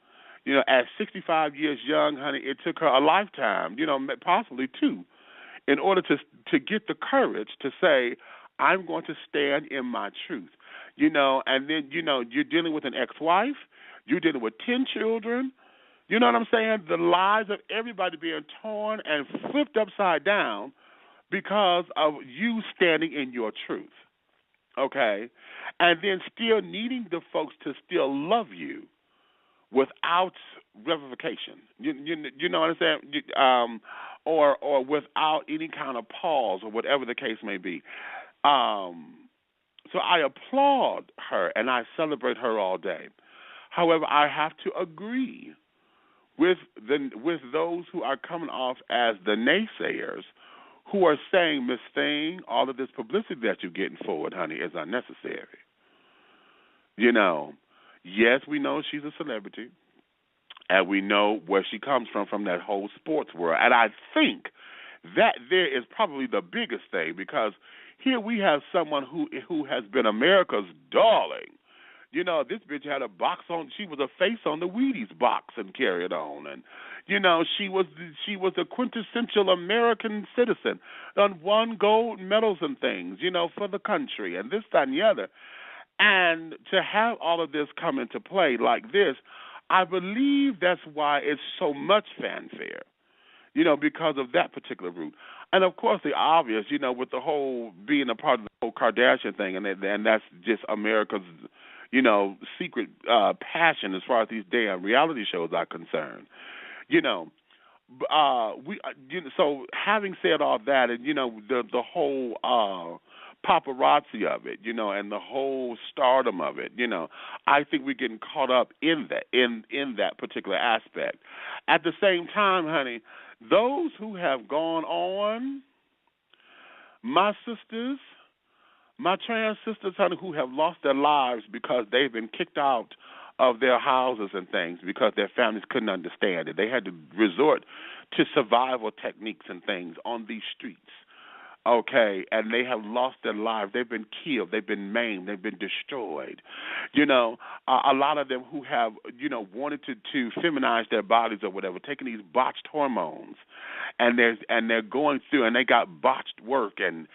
At 65 years young, honey, it took her a lifetime, possibly 2, in order to get the courage to say, I'm going to stand in my truth. And then, you're dealing with an ex-wife, you're dealing with 10 children, you know what I'm saying? The lives of everybody being torn and flipped upside down because of you standing in your truth, okay? And then still needing the folks to still love you without revocation, you know what I'm saying? Or without any kind of pause or whatever the case may be. So I applaud her and I celebrate her all day. However, I have to agree with those who are coming off as the naysayers, who are saying, Miss Thing, all of this publicity that you're getting forward, honey, is unnecessary. Yes, we know she's a celebrity, and we know where she comes from that whole sports world. And I think that there is probably the biggest thing, because here we have someone who has been America's darling. This bitch had a box on. She was a face on the Wheaties box and carried on, and she was a quintessential American citizen, won gold medals and things, for the country, and this, that, and the other. And to have all of this come into play like this, I believe that's why it's so much fanfare. Because of that particular route. And, of course, the obvious, with the whole being a part of the whole Kardashian thing, and that's just America's, secret passion as far as these damn reality shows are concerned. So having said all that, and, the whole paparazzi of it, and the whole stardom of it, I think we're getting caught up in that particular aspect. At the same time, honey, those who have gone on, my sisters, my trans sisters, honey, who have lost their lives because they've been kicked out of their houses and things because their families couldn't understand it. They had to resort to survival techniques and things on these streets. Okay, and they have lost their lives. They've been killed. They've been maimed. They've been destroyed. A lot of them who have, wanted to feminize their bodies or whatever, taking these botched hormones, and they're going through, and they got botched work, and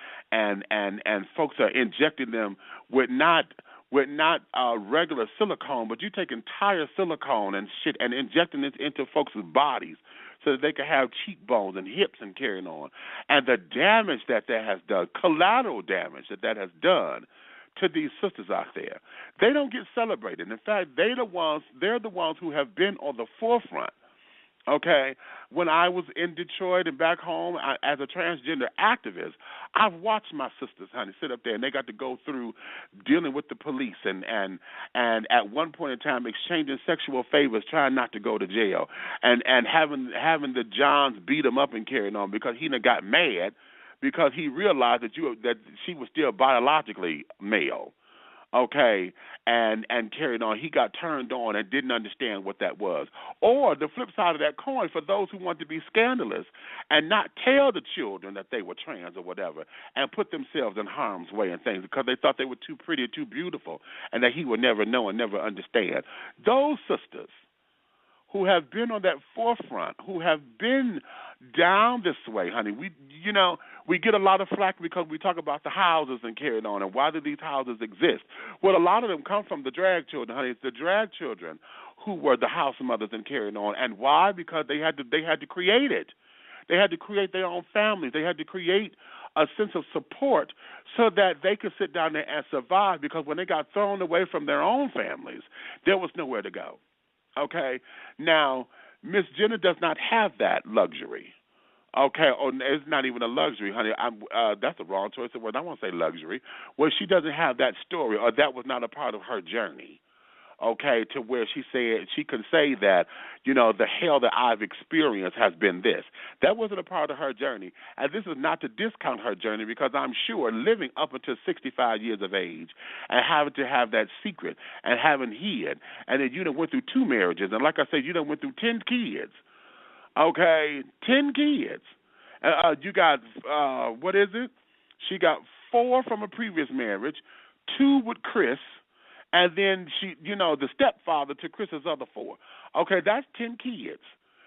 folks are injecting them with not regular silicone, but you take entire silicone and shit and injecting it into folks' bodies so that they can have cheekbones and hips and carrying on. And the damage that has done, collateral damage that has done to these sisters out there, they don't get celebrated. In fact, they're the ones who have been on the forefront. Okay, when I was in Detroit and back home as a transgender activist, I've watched my sisters, honey, sit up there, and they got to go through dealing with the police and at one point in time exchanging sexual favors, trying not to go to jail, and having the Johns beat them up and carrying on because he got mad because he realized that she was still biologically male. Okay, and carried on. He got turned on and didn't understand what that was. Or the flip side of that coin, for those who want to be scandalous and not tell the children that they were trans or whatever and put themselves in harm's way and things because they thought they were too pretty or too beautiful and that he would never know and never understand. Those sisters who have been on that forefront, who have been down this way, honey. We get a lot of flack because we talk about the houses and carrying on, and why do these houses exist? Well, a lot of them come from the drag children, honey. It's the drag children who were the house mothers and carrying on, and why? Because they had to create it. They had to create their own families. They had to create a sense of support so that they could sit down there and survive, because when they got thrown away from their own families, there was nowhere to go. Okay? Now, Miss Jenner does not have that luxury. Okay, or it's not even a luxury, honey. That's the wrong choice of word. I won't say luxury. Well, she doesn't have that story, or that was not a part of her journey. Okay, to where she said she can say that, the hell that I've experienced has been this. That wasn't a part of her journey. And this is not to discount her journey, because I'm sure living up until 65 years of age and having to have that secret and having hid, and then you done went through 2 marriages, and like I said, you done went through 10 kids. Okay, 10 kids. You got, what is it? She got 4 from a previous marriage, 2 with Chris, and then she, the stepfather to Chris's other 4. Okay, that's 10 kids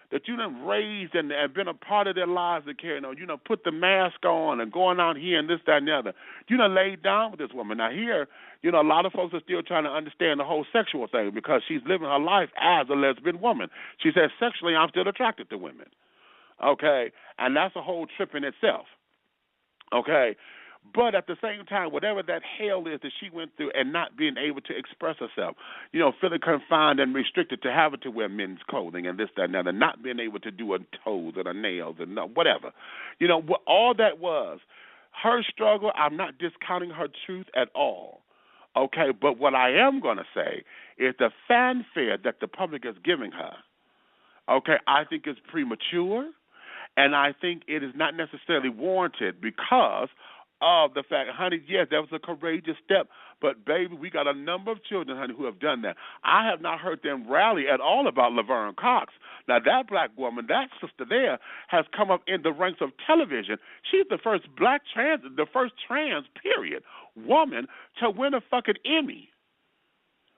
that you done raised and been a part of their lives and carrying on. Put the mask on and going out here and this, that, and the other. You done laid down with this woman. Now here, a lot of folks are still trying to understand the whole sexual thing, because she's living her life as a lesbian woman. She says, sexually, I'm still attracted to women. Okay, and that's a whole trip in itself. Okay. But at the same time, whatever that hell is that she went through and not being able to express herself, feeling confined and restricted to having to wear men's clothing and this, that, and that, and not being able to do her toes and her nails and whatever. All that was her struggle. I'm not discounting her truth at all. Okay, but what I am going to say is the fanfare that the public is giving her, okay, I think is premature, and I think it is not necessarily warranted because of the fact, honey, yes, that was a courageous step, but, baby, we got a number of children, honey, who have done that. I have not heard them rally at all about Laverne Cox. Now, that black woman, that sister there, has come up in the ranks of television. She's the first trans, period, woman to win a fucking Emmy.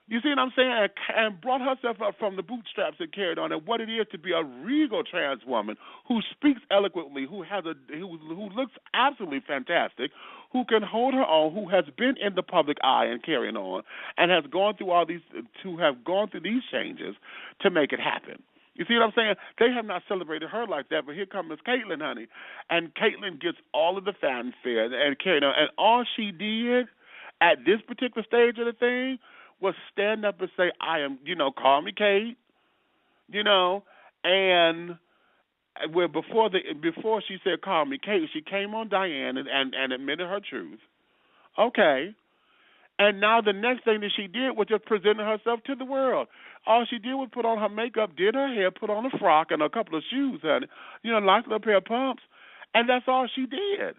You see what I'm saying? And brought herself up from the bootstraps and carried on. And what it is to be a regal trans woman who speaks eloquently, who looks absolutely fantastic, who can hold her own, who has been in the public eye and carrying on, and has gone through these changes to make it happen. You see what I'm saying? They have not celebrated her like that, but here comes Miss Caitlyn, honey. And Caitlyn gets all of the fanfare and carried on. And all she did at this particular stage of the thing was stand up and say, I am, call me Kate, and where before she said call me Kate, she came on Diane and admitted her truth, Okay. And now the next thing that she did was just presenting herself to the world. All she did was put on her makeup, did her hair, put on a frock and a couple of shoes, honey. You know, nice little pair of pumps. And that's all she did.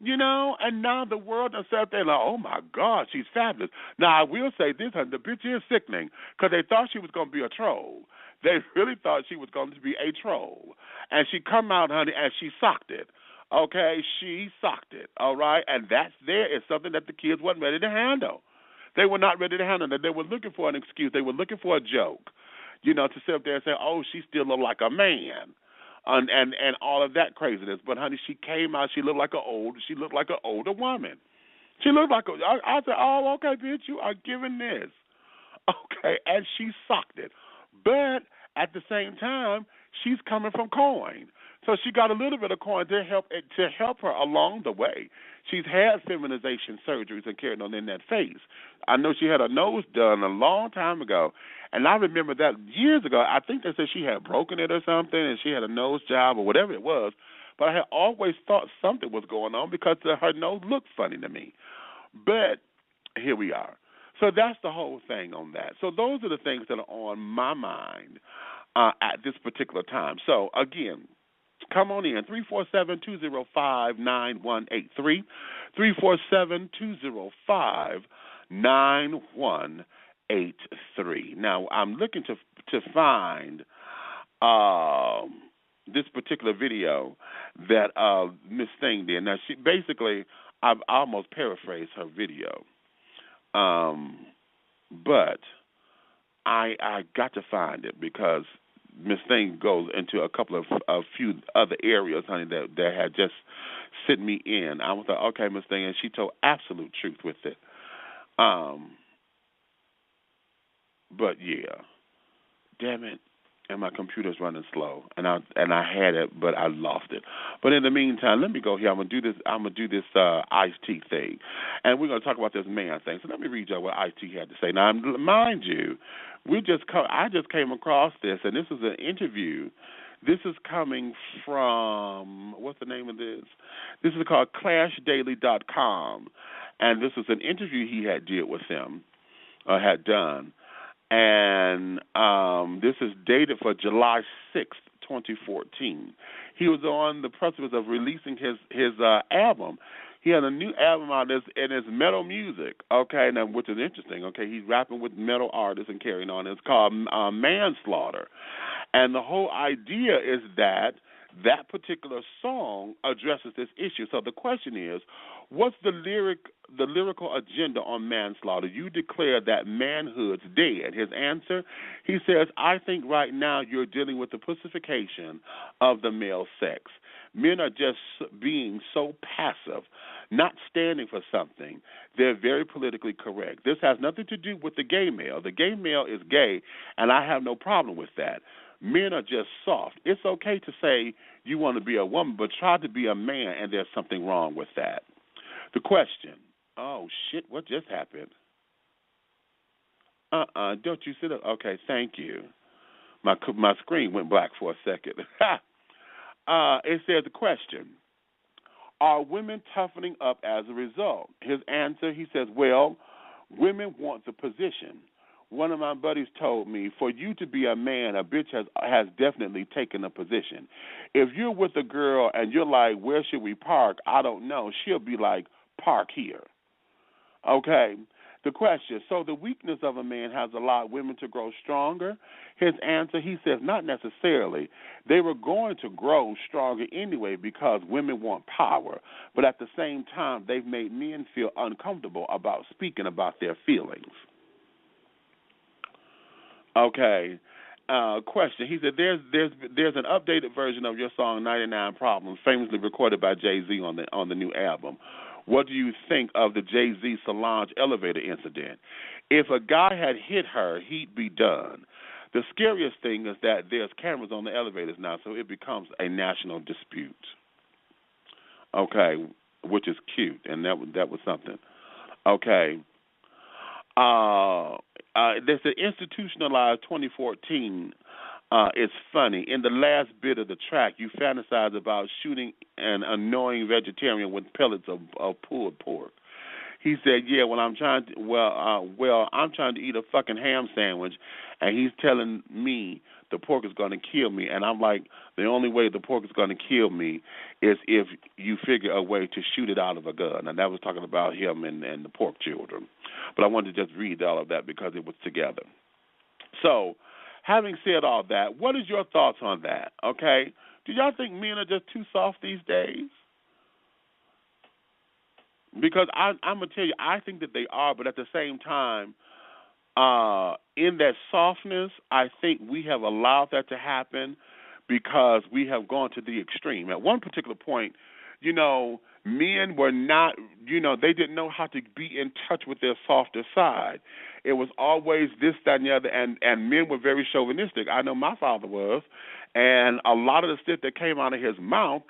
You know, and now the world has sat there like, oh, my God, she's fabulous. Now, I will say this, honey, the bitch is sickening because they thought she was going to be a troll. They really thought she was going to be a troll. And she come out, honey, and she socked it. Okay, she socked it, all right? And that's there is something that the kids wasn't ready to handle. They were not ready to handle it. They were looking for an excuse. They were looking for a joke, you know, to sit up there and say, oh, she still look like a man. And all of that craziness, but honey, she came out. She looked like an older woman. She looked like I said, oh, okay, bitch, you are giving this, okay, and she socked it. But at the same time, she's coming from coin, so she got a little bit of coin to help her along the way. She's had feminization surgeries and carried on in that face. I know she had her nose done a long time ago, and I remember that years ago. I think they said she had broken it or something, and she had a nose job or whatever it was. But I had always thought something was going on because her nose looked funny to me. But here we are. So that's the whole thing on that. So those are the things that are on my mind at this particular time. So, again, come on in, 347-205-9183, 347-205-9183. Now, I'm looking to find this particular video that Miss Thing did. Now, she basically, I've almost paraphrased her video, but I got to find it because Miss Thing goes into a few other areas, honey, that had just sent me in. I was like, okay, Miss Thing, and she told absolute truth with it. But yeah, damn it, and my computer's running slow, and I had it, but I lost it. But in the meantime, let me go here. I'm gonna do this Ice-T thing, and we're gonna talk about this man thing. So let me read y'all what Ice-T had to say. Now, mind you, I just came across this, and this is an interview. This is coming from, what's the name of this? This is called ClashDaily.com, and this is an interview he had done. And this is dated for July 6th, 2014. He was on the precipice of releasing his album. He had a new album out, and it's metal music, okay, now, which is interesting, okay. He's rapping with metal artists and carrying on. It's called Manslaughter. And the whole idea is that particular song addresses this issue. So the question is, what's the lyrical agenda on manslaughter? You declare that manhood's dead. His answer, he says, I think right now you're dealing with the pussification of the male sex. Men are just being so passive, not standing for something. They're very politically correct. This has nothing to do with the gay male. The gay male is gay, and I have no problem with that. Men are just soft. It's okay to say you want to be a woman, but try to be a man, and there's something wrong with that. The question, oh, shit, what just happened? Don't you sit up? Okay, thank you. My screen went black for a second. It says the question, are women toughening up as a result? His answer, he says, well, women want the position. One of my buddies told me, for you to be a man, a bitch has definitely taken a position. If you're with a girl and you're like, where should we park? I don't know. She'll be like, park here. Okay? The question, so the weakness of a man has allowed women to grow stronger? His answer, he says, not necessarily. They were going to grow stronger anyway because women want power. But at the same time, they've made men feel uncomfortable about speaking about their feelings. Okay. Question. He said, there's an updated version of your song 99 Problems, famously recorded by Jay-Z on the new album. What do you think of the Jay-Z Solange elevator incident? If a guy had hit her, he'd be done. The scariest thing is that there's cameras on the elevators now, so it becomes a national dispute. Okay, which is cute, and that was something. Okay. There's an institutionalized 2014 it's funny. In the last bit of the track, you fantasize about shooting an annoying vegetarian with pellets of pulled pork. He said, "Yeah, well, I'm trying to eat a fucking ham sandwich, and he's telling me the pork is going to kill me." And I'm like, the only way the pork is going to kill me is if you figure a way to shoot it out of a gun. And that was talking about him and the pork children. But I wanted to just read all of that because it was together. So, having said all that, what is your thoughts on that? Okay, do y'all think men are just too soft these days? Because I'm going to tell you, I think that they are, but at the same time, in that softness, I think we have allowed that to happen because we have gone to the extreme. At one particular point, men were not, they didn't know how to be in touch with their softer side. It was always this, that, and the other, and men were very chauvinistic. I know my father was, and a lot of the stuff that came out of his mouth,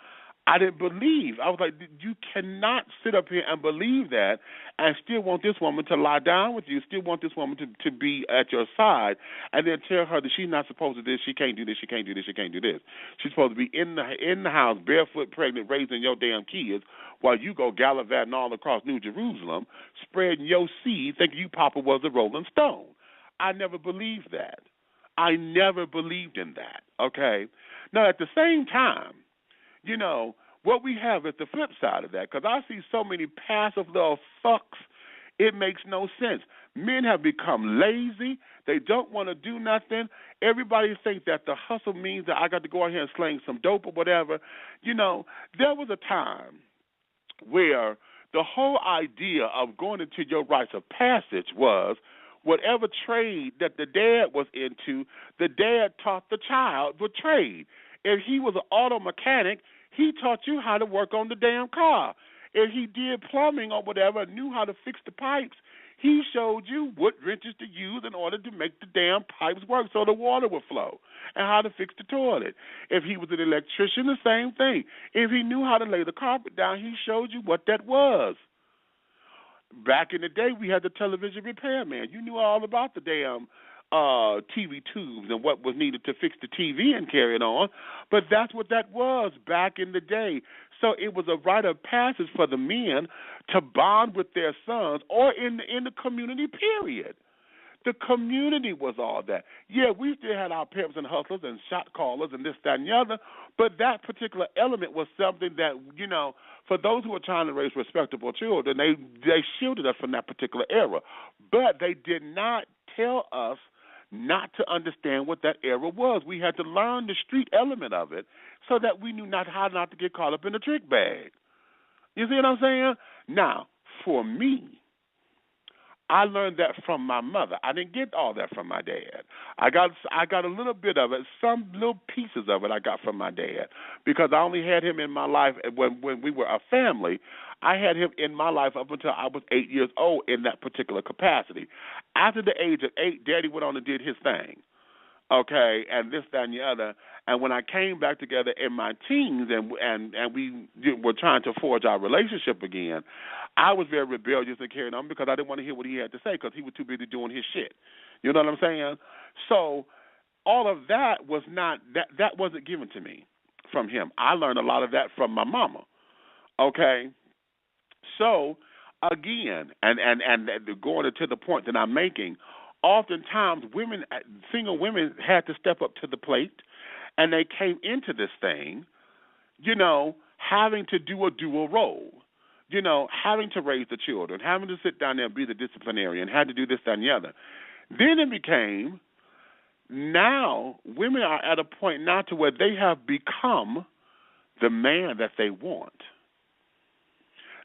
I didn't believe. I was like, you cannot sit up here and believe that and still want this woman to lie down with you, still want this woman to be at your side, and then tell her that she's not supposed to do this, she can't do this, she can't do this, she can't do this. She's supposed to be in the house, barefoot, pregnant, raising your damn kids while you go gallivanting all across New Jerusalem, spreading your seed, thinking you Papa was a Rolling Stone. I never believed that. I never believed in that, okay? Now, at the same time, what we have is the flip side of that, because I see so many passive little fucks, it makes no sense. Men have become lazy. They don't want to do nothing. Everybody thinks that the hustle means that I got to go out here and sling some dope or whatever. There was a time where the whole idea of going into your rites of passage was whatever trade that the dad was into, the dad taught the child the trade. If he was an auto mechanic, he taught you how to work on the damn car. If he did plumbing or whatever, knew how to fix the pipes, he showed you what wrenches to use in order to make the damn pipes work so the water would flow, and how to fix the toilet. If he was an electrician, the same thing. If he knew how to lay the carpet down, he showed you what that was. Back in the day, we had the television repairman. You knew all about the damn TV tubes and what was needed to fix the TV and carry it on, but that's what that was back in the day. So it was a rite of passage for the men to bond with their sons or in the community, period. The community was all that. Yeah, we still had our pimps and hustlers and shot callers and this, that, and the other, but that particular element was something that, for those who were trying to raise respectable children, they shielded us from that particular era. But they did not tell us not to understand what that era was. We had to learn the street element of it so that we knew how not to get caught up in the trick bag. You see what I'm saying? Now, for me, I learned that from my mother. I didn't get all that from my dad. I got a little bit of it, some little pieces of it I got from my dad, because I only had him in my life when we were a family. I had him in my life up until I was 8 years old in that particular capacity. After the age of 8, Daddy went on and did his thing, okay, and this, that, and the other. And when I came back together in my teens and we were trying to forge our relationship again, I was very rebellious and carried on because I didn't want to hear what he had to say because he was too busy doing his shit. You know what I'm saying? So all of that was that wasn't given to me from him. I learned a lot of that from my mama, okay? So, again, and going to the point that I'm making, oftentimes single women had to step up to the plate, and they came into this thing, having to do a dual role, having to raise the children, having to sit down there and be the disciplinarian, had to do this, that, and the other. Then it became, now women are at a point now to where they have become the man that they want.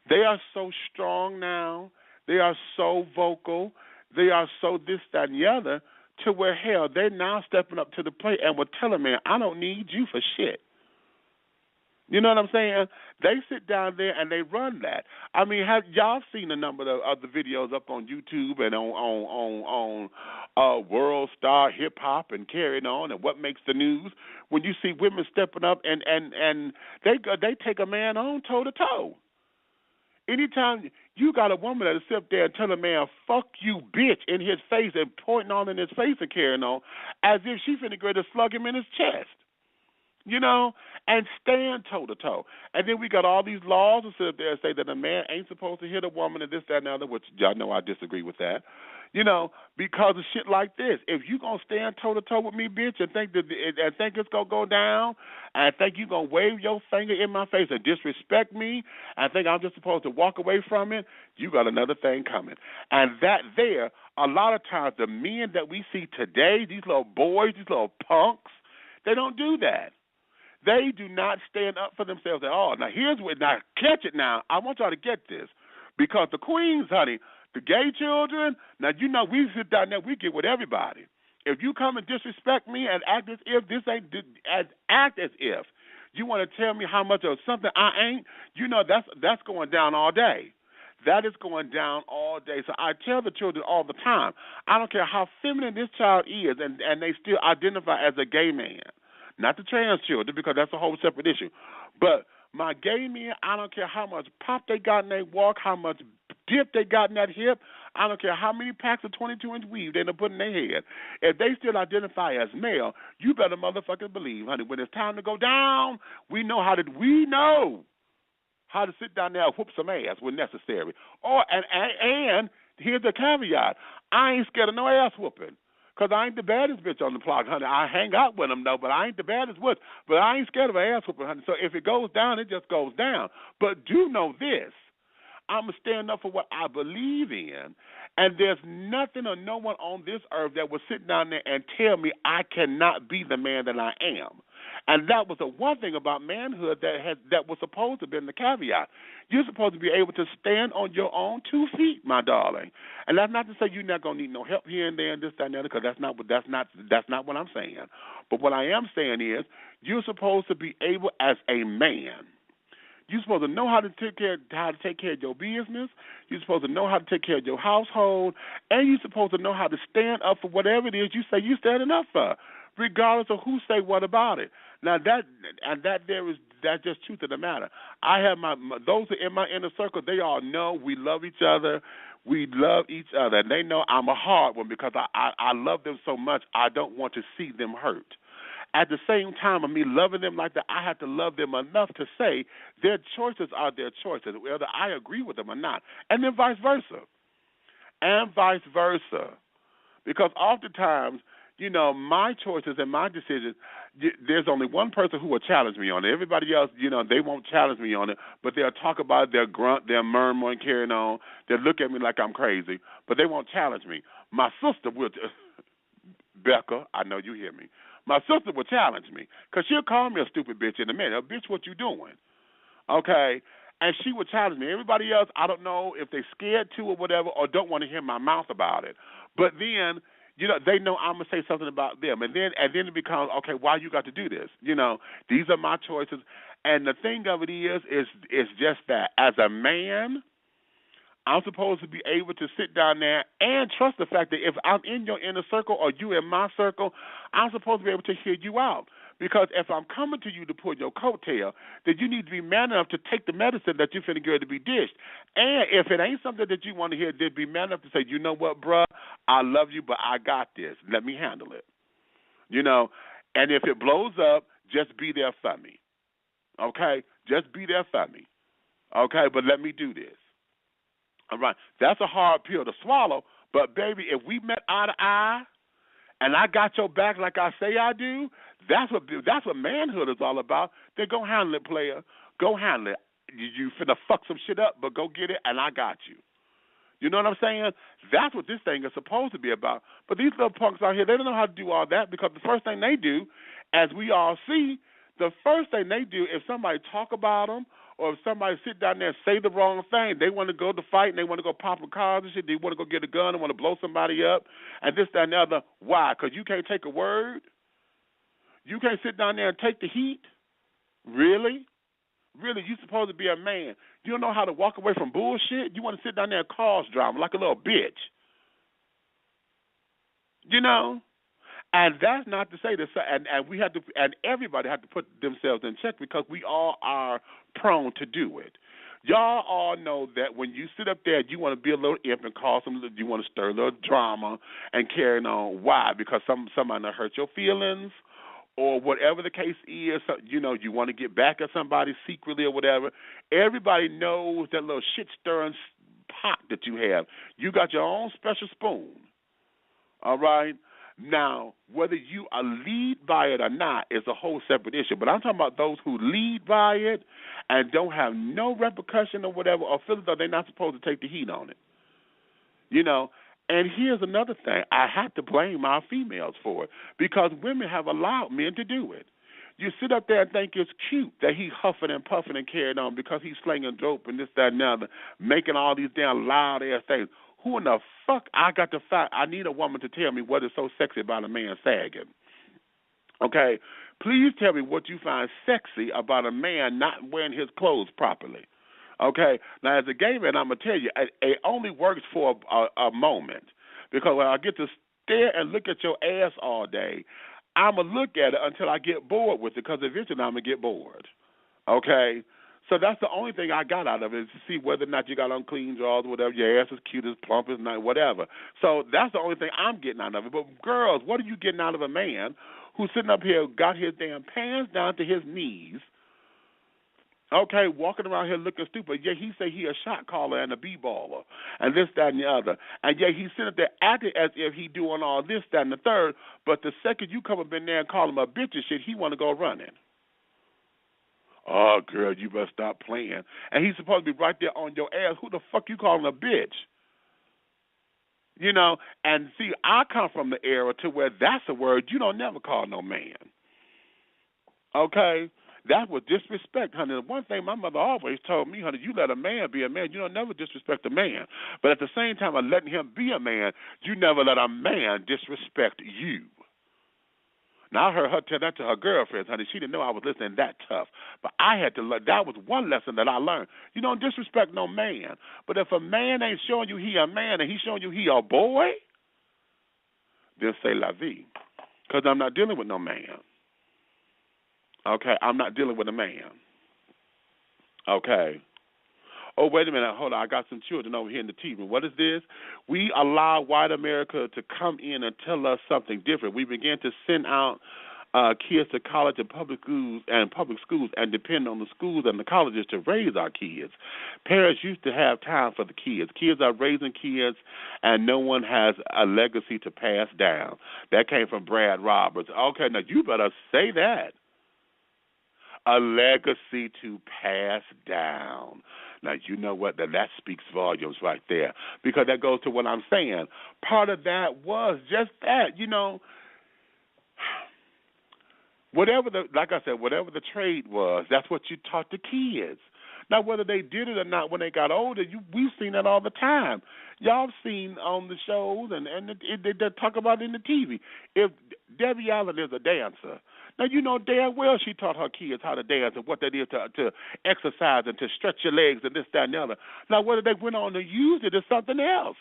They are so strong now. They are so vocal. They are so this, that, and the other, to where, hell, they're now stepping up to the plate and will tell a man, I don't need you for shit. You know what I'm saying? They sit down there and they run that. I mean, have y'all seen a number of the videos up on YouTube and on World Star Hip Hop and carrying on and what makes the news when you see women stepping up and they take a man on toe to toe. Anytime you got a woman that'll sit there and tell a man, fuck you, bitch, in his face and pointing on in his face and carrying on as if she finna go to slug him in his chest. You know, and stand toe-to-toe. And then we got all these laws that sit up there and say that a man ain't supposed to hit a woman and this, that, and the other, which y'all know I disagree with that, you know, because of shit like this. If you going to stand toe-to-toe with me, bitch, and think it's going to go down, and think you going to wave your finger in my face and disrespect me, and think I'm just supposed to walk away from it, you got another thing coming. And that there, a lot of times the men that we see today, these little boys, these little punks, they don't do that. They do not stand up for themselves at all. Now, now, catch it now. I want y'all to get this. Because the queens, honey, the gay children, now, you know, we sit down there, we get with everybody. If you come and disrespect me and act as if you want to tell me how much of something I ain't, you know, that's going down all day. That is going down all day. So I tell the children all the time, I don't care how feminine this child is, and they still identify as a gay man. Not the trans children, because that's a whole separate issue. But my gay men, I don't care how much pop they got in their walk, how much dip they got in that hip. I don't care how many packs of 22-inch weave they done put in their head. If they still identify as male, you better motherfucking believe, honey, when it's time to go down, we know how to sit down there and whoop some ass when necessary. And here's the caveat. I ain't scared of no ass whooping. Because I ain't the baddest bitch on the block, honey. I hang out with them, though, but I ain't the baddest bitch. But I ain't scared of an ass whooping, honey. So if it goes down, it just goes down. But do know this. I'm going to stand up for what I believe in, and there's nothing or no one on this earth that will sit down there and tell me I cannot be the man that I am. And that was the one thing about manhood that was supposed to be in the caveat. You're supposed to be able to stand on your own 2 feet, my darling. And that's not to say you're not going to need no help here and there and this, that, and that, because that's not what I'm saying. But what I am saying is you're supposed to be able as a man. You're supposed to know how to take care of your business. You're supposed to know how to take care of your household, and you're supposed to know how to stand up for whatever it is you say you're standing up for, regardless of who say what about it. Now that's just truth of the matter. I have those in my inner circle. They all know we love each other. We love each other, and they know I'm a hard one because I love them so much. I don't want to see them hurt. At the same time of me loving them like that, I have to love them enough to say their choices are their choices, whether I agree with them or not, and then vice versa. And vice versa. Because oftentimes, you know, my choices and my decisions, there's only one person who will challenge me on it. Everybody else, you know, they won't challenge me on it, but they'll talk about it, they'll grunt, they'll murmur and carry on. They'll look at me like I'm crazy, but they won't challenge me. My sister will, Becca, I know you hear me. My sister will challenge me because she'll call me a stupid bitch in a minute. Bitch, what you doing? Okay? And she would challenge me. Everybody else, I don't know if they're scared to or whatever or don't want to hear my mouth about it. But then, you know, they know I'm going to say something about them. And then it becomes, okay, why you got to do this? You know, these are my choices. And the thing of it is just that. As a man, I'm supposed to be able to sit down there and trust the fact that if I'm in your inner circle or you in my circle, I'm supposed to be able to hear you out. Because if I'm coming to you to pull your coattail, then you need to be man enough to take the medicine that you're finna get to be dished. And if it ain't something that you want to hear, then be man enough to say, you know what, bruh, I love you, but I got this. Let me handle it. You know, and if it blows up, just be there for me. Okay? Just be there for me. Okay? But let me do this. All right, that's a hard pill to swallow, but, baby, if we met eye to eye and I got your back like I say I do, that's what manhood is all about. Then go handle it, player. Go handle it. You finna fuck some shit up, but go get it, and I got you. You know what I'm saying? That's what this thing is supposed to be about. But these little punks out here, they don't know how to do all that because the first thing they do, as we all see, the first thing they do, if somebody talk about them or if somebody sit down there and say the wrong thing, they want to go to fight and they want to go popping cars and shit. They want to go get a gun and want to blow somebody up and this, that, and the other. Why? Because you can't take a word? You can't sit down there and take the heat? Really? Really, you're supposed to be a man. You don't know how to walk away from bullshit? You want to sit down there and cause drama like a little bitch. You know? And that's not to say that, and we have to, and everybody have to put themselves in check because we all are prone to do it. Y'all all know that when you sit up there, you want to be a little imp and cause you want to stir a little drama and carry on. Why? Because somebody done hurt your feelings, or whatever the case is. You know, you want to get back at somebody secretly or whatever. Everybody knows that little shit stirring pot that you have. You got your own special spoon. All right. Now, whether you are lead by it or not is a whole separate issue. But I'm talking about those who lead by it and don't have no repercussion or whatever, or feel as though they're not supposed to take the heat on it. You know, and here's another thing. I have to blame our females for it because women have allowed men to do it. You sit up there and think it's cute that he's huffing and puffing and carrying on because he's slinging dope and this, that, and the other, making all these damn loud-ass things. Who in the fuck I need a woman to tell me what is so sexy about a man sagging. Okay? Please tell me what you find sexy about a man not wearing his clothes properly. Okay? Now, as a gay man, I'm going to tell you, it only works for a moment. Because when I get to stare and look at your ass all day, I'm going to look at it until I get bored with it, because eventually I'm going to get bored. Okay? So that's the only thing I got out of it, is to see whether or not you got on clean drawers or whatever, your ass is cute, as plump as nice, whatever. So that's the only thing I'm getting out of it. But girls, what are you getting out of a man who's sitting up here, got his damn pants down to his knees, okay, walking around here looking stupid, yet he say he a shot caller and a b-baller and this, that, and the other. And yet he's sitting up there acting as if he doing all this, that, and the third, but the second you come up in there and call him a bitch and shit, he want to go running. Oh, girl, you better stop playing. And he's supposed to be right there on your ass. Who the fuck you calling a bitch? You know, and see, I come from the era to where that's a word you don't never call no man. Okay? That was disrespect, honey. The one thing my mother always told me, honey, you let a man be a man. You don't never disrespect a man. But at the same time of letting him be a man, you never let a man disrespect you. Now, I heard her tell that to her girlfriends, honey. She didn't know I was listening that tough. But I had to learn. That was one lesson that I learned. You don't disrespect no man. But if a man ain't showing you he a man and he's showing you he a boy, then say la vie. Because I'm not dealing with no man. Okay? I'm not dealing with a man. Okay? Oh, wait a minute. Hold on. I got some children over here in the TV. What is this? We allow white America to come in and tell us something different. We began to send out kids to college and public schools and depend on the schools and the colleges to raise our kids. Parents used to have time for the kids. Kids are raising kids, and no one has a legacy to pass down. That came from Brad Roberts. Okay, now you better say that. A legacy to pass down. Now, you know what? That speaks volumes right there, because that goes to what I'm saying. Part of that was just that, you know, whatever the trade was, that's what you taught the kids. Now, whether they did it or not when they got older, we've seen that all the time. Y'all seen on the shows, and they talk about it in the TV. If Debbie Allen is a dancer, now you know damn well she taught her kids how to dance and what that is to exercise and to stretch your legs and this, that, and the other. Now, whether they went on to use it is something else.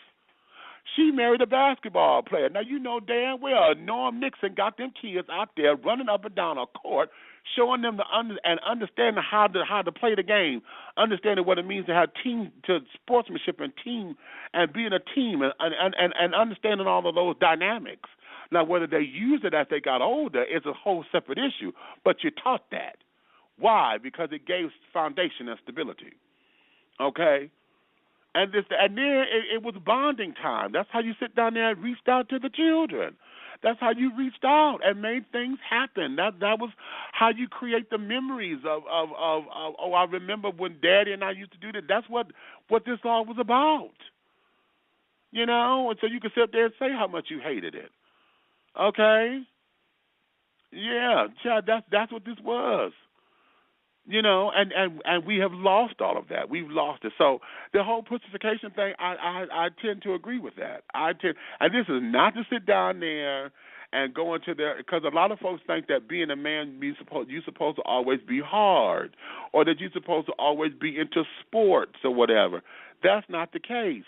She married a basketball player. Now, you know damn well Norm Nixon got them kids out there running up and down a court, showing them understanding how to play the game, understanding what it means to have sportsmanship and team and being a team and understanding all of those dynamics. Now, whether they used it as they got older is a whole separate issue, but you taught that. Why? Because it gave foundation and stability. Okay? And then it was bonding time. That's how you sit down there and reached out to the children. That's how you reached out and made things happen. That was how you create the memories of I remember when Daddy and I used to do that. That's what this all was about. You know? And so you could sit there and say how much you hated it. Okay? Yeah, that's what this was. You know, and we have lost all of that. We've lost it. So the whole pussification thing, I tend to agree with that. And this is not to sit down there and go into there, because a lot of folks think that being a man you're supposed to always be hard, or that you're supposed to always be into sports or whatever. That's not the case.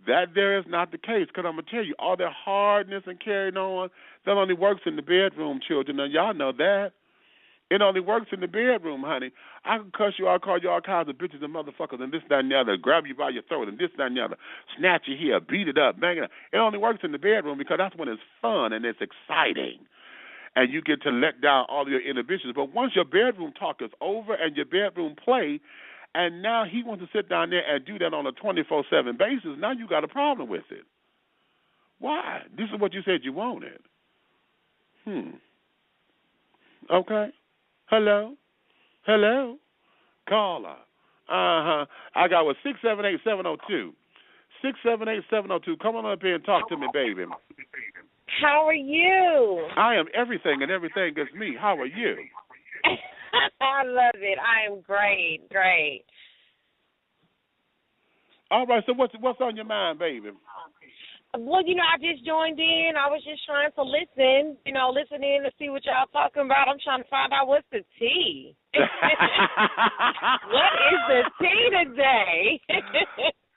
That there is not the case, because I'm going to tell you, all that hardness and carrying on, that only works in the bedroom, children. Now, y'all know that. It only works in the bedroom, honey. I can cuss you, I'll call you all kinds of bitches and motherfuckers and this, that, and the other, grab you by your throat and this, that, and the other, snatch you here, beat it up, bang it up. It only works in the bedroom because that's when it's fun and it's exciting. And you get to let down all of your inhibitions. But once your bedroom talk is over and your bedroom play, and now he wants to sit down there and do that on a 24/7 basis, now you got a problem with it. Why? This is what you said you wanted. Okay. Hello? Caller. I got 678-702. 678-702. Come on up here and talk to me, baby. How are you? I am everything, and everything is me. How are you? I love it. I am great. All right, so what's on your mind, baby? Well, I just joined in. I was just trying to listen, listen in to see what y'all talking about. I'm trying to find out what's the tea. What is the tea today?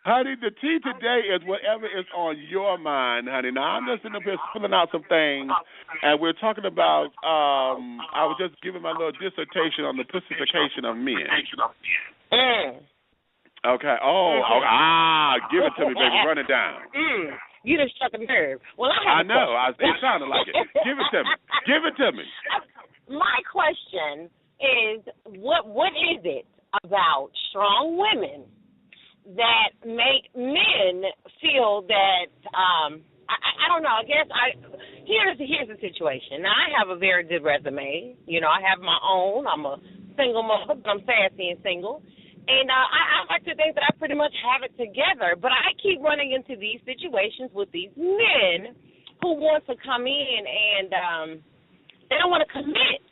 Honey, the tea today is whatever is on your mind, honey. Now, I'm just sitting up here filling out some things, and we're talking about, I was just giving my little dissertation on the pussification of men. Okay. Give it to me, baby. Run it down. You just struck a nerve. Well, I know. It sounded like it. Give it to me. My question is, what is it about strong women that make men feel that I don't know. I guess here's the situation. Now, I have a very good resume. I have my own. I'm a single mother, but I'm sassy and single. And I like to think that I pretty much have it together, but I keep running into these situations with these men who want to come in and they don't want to commit.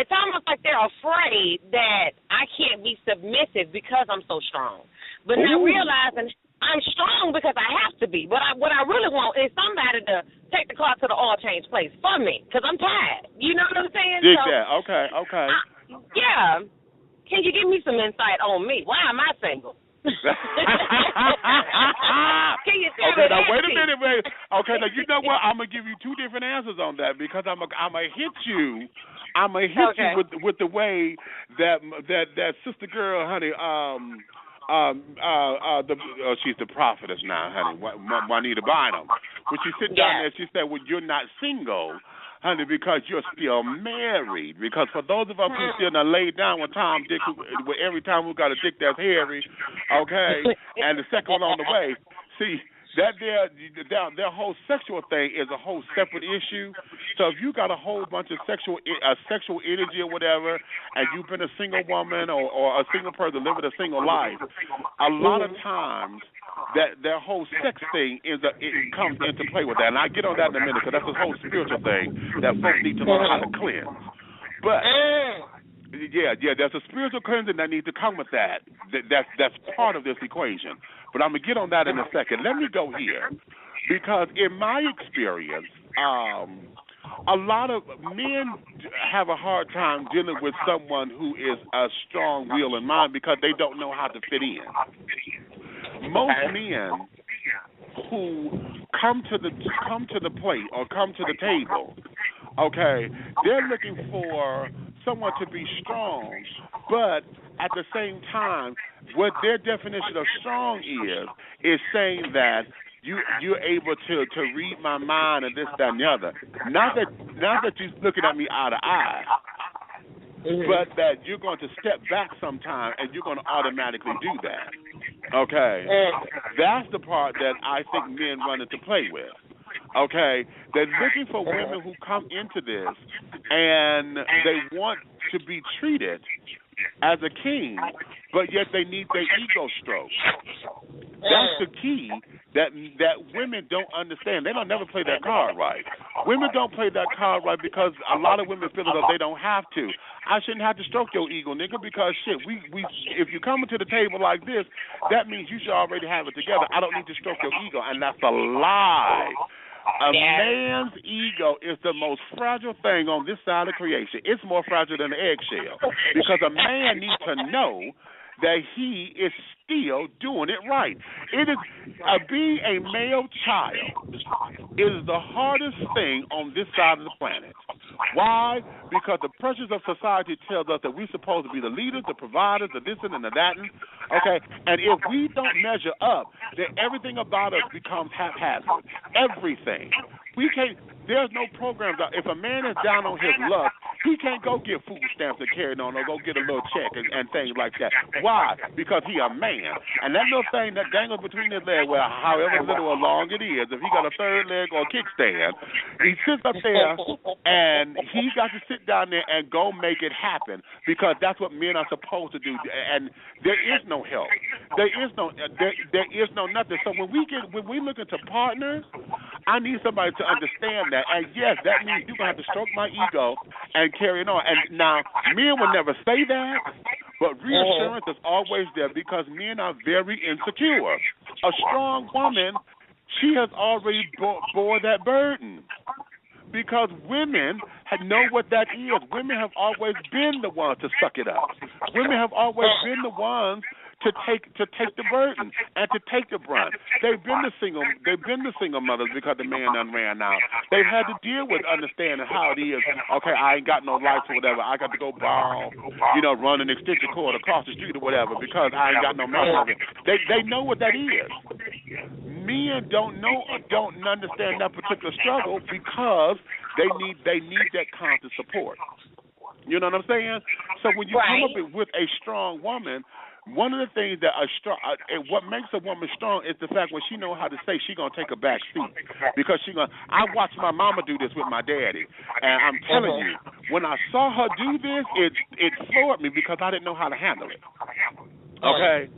It's almost like they're afraid that I can't be submissive because I'm so strong. But not realizing I'm strong because I have to be. But what I really want is somebody to take the car to the oil change place for me because I'm tired. You know what I'm saying? Dig that. Okay. Yeah. Can you give me some insight on me? Why am I single? Can you tell me now that? wait a minute, baby. Okay, now you know what? I'm gonna give you two different answers on that because I'm gonna hit you. I'm gonna hit you with the way that sister girl, honey. She's the prophetess now, honey. Juanita Bynum. When she sit down there, she said, "Well, you're not single, honey, because you're still married." Because for those of us who still not laid down with Tom, Dick, every time we got a dick that's hairy, okay, and the second one on the way. See, that their whole sexual thing is a whole separate issue. So if you got a whole bunch of sexual energy or whatever, and you've been a single woman or a single person living a single life, a lot of times that their whole sex thing it comes into play with that. And I get on that in a minute because that's a whole spiritual thing that folks need to learn how to cleanse. But there's a spiritual cleansing that needs to come with that. That's part of this equation. But I'm gonna get on that in a second. Let me go here because in my experience, a lot of men have a hard time dealing with someone who is a strong will and mind because they don't know how to fit in. Most men who come to the plate or come to the table, okay, they're looking for someone to be strong, but at the same time, what their definition of strong is saying that you're able to read my mind and this, that, and the other. Not that you're looking at me eye to eye, but that you're going to step back sometime and you're going to automatically do that. Okay? That's the part that I think men run into play with. Okay? They're looking for women who come into this and they want to be treated as a king, but yet they need their ego stroked. That's the key that women don't understand. They don't never play that card right. Women don't play that card right because a lot of women feel as though they don't have to. I shouldn't have to stroke your ego, nigga, because shit, we if you come to the table like this, that means you should already have it together. I don't need to stroke your ego, and that's a lie. A man's ego is the most fragile thing on this side of creation. It's more fragile than an eggshell because a man needs to know that he is still doing it right. It is being a male child is the hardest thing on this side of the planet Why? Because the pressures of society tells us that we're supposed to be the leaders, the providers, the this and the that. Okay? And if we don't measure up, then everything about us becomes haphazard. Everything. We can't. There's no programs. If a man is down on his luck, he can't go get food stamps and carry on or go get a little check and things like that. Why? Because he a man. And that little thing that dangles between his legs, well, however little or long it is, if he got a third leg or a kickstand, he sits up there and he got to sit down there and go make it happen because that's what men are supposed to do. And there is no help. There is no nothing. So when we look into partners, I need somebody to understand that. And yes, that means you're gonna have to stroke my ego and carry it on. And now men will never say that, but reassurance is always there because men are very insecure. A strong woman, she has already bore that burden. Because women know what that is. Women have always been the ones to suck it up. Women have always been the ones to take the burden and to take the brunt. They've been the single mothers because the man done ran out. They've had to deal with understanding how it is. Okay, I ain't got no lights or whatever. I got to go borrow, run an extension cord across the street or whatever because I ain't got no money. They know what that is. Men don't understand that particular struggle because they need that constant support. You know what I'm saying? So when you come up with a strong woman, one of the things that what makes a woman strong is the fact when she knows how to say she's gonna take a back seat because I watched my mama do this with my daddy, and I'm telling you, when I saw her do this, it floored me because I didn't know how to handle it. Okay,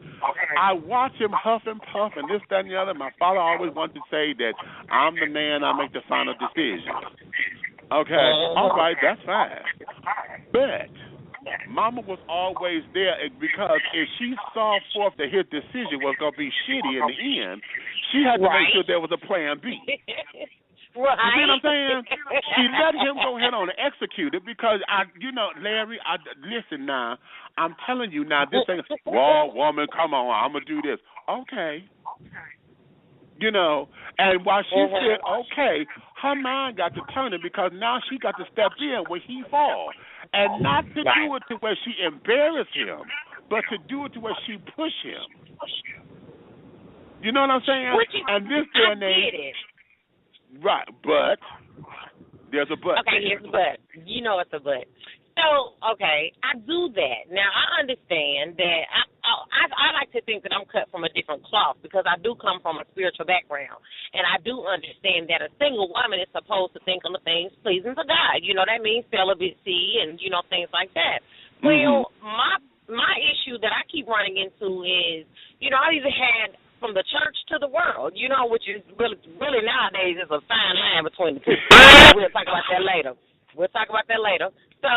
I watched him huff and puff and this, that, and the other. My father always wanted to say that I'm the man, I make the final decision. Okay, all right, that's fine, but Mama was always there because if she saw forth that his decision was going to be shitty in the end, she had to make sure there was a plan B. You see what I'm saying? She let him go ahead on and execute it because, Larry, listen now. I'm telling you now, this thing, whoa, woman, come on, I'm going to do this. Okay. And while she said, okay, her mind got to turn it because now she got to step in when he falls. And not to do it to where she embarrassed him, but to do it to where she pushed him. You know what I'm saying? And this day and age, right, but there's a but. Okay, here's a but. You know it's a but. So, okay, I do that. Now, I understand that I like to think that I'm cut from a different cloth because I do come from a spiritual background. And I do understand that a single woman is supposed to think on the things pleasing to God. That means celibacy and, things like that. Well, my issue that I keep running into is, I even had from the church to the world, which is really nowadays is a fine line between the two. We'll talk about that later. So,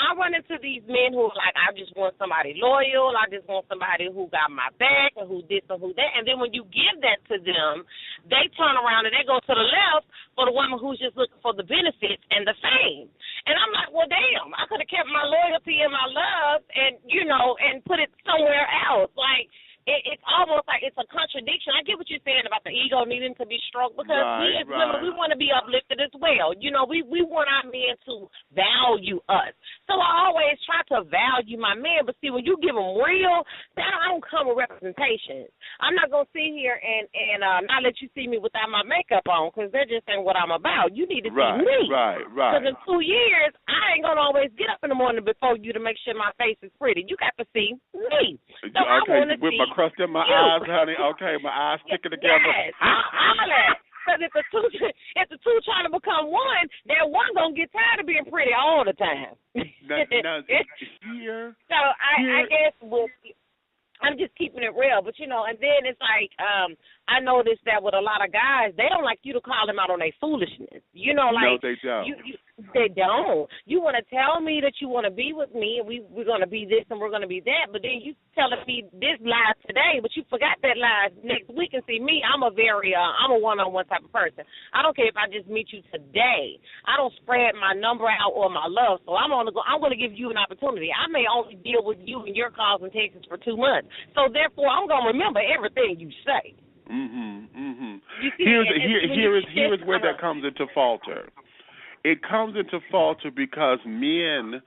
I run into these men who are like, I just want somebody loyal. I just want somebody who got my back and who this and who that. And then when you give that to them, they turn around and they go to the left for the woman who's just looking for the benefits and the fame. And I'm like, well, damn, I could have kept my loyalty and my love and, and put it somewhere else. Like, it's almost like it's a contradiction. I get what you're saying about the ego needing to be stroked because we as women, we want to be uplifted as well. We want our men to value us. So I always try to value my man, but see, when you give them real, that don't come with representation. I'm not going to sit here and not let you see me without my makeup on because that just ain't what I'm about. You need to see me. Right. Because in 2 years, I ain't going to always get up in the morning before you to make sure my face is pretty. You got to see me. So I want to see my crust in my eyes, honey. Okay, my eyes sticking together. Yes, because if the two trying to become one, that one gonna get tired of being pretty all the time. Now, so I guess I'm just keeping it real, but and then it's like I noticed that with a lot of guys, they don't like you to call them out on their foolishness. No, they don't. They don't. You want to tell me that you want to be with me, and we're going to be this and we're going to be that, but then you telling me this lie today, but you forgot that lie next week. And see, me, I'm a one-on-one type of person. I don't care if I just meet you today. I don't spread my number out or my love, so I'm going to give you an opportunity. I may only deal with you and your calls and texts for 2 months, so therefore I'm going to remember everything you say. Here is where that comes into falter. it comes into falter because men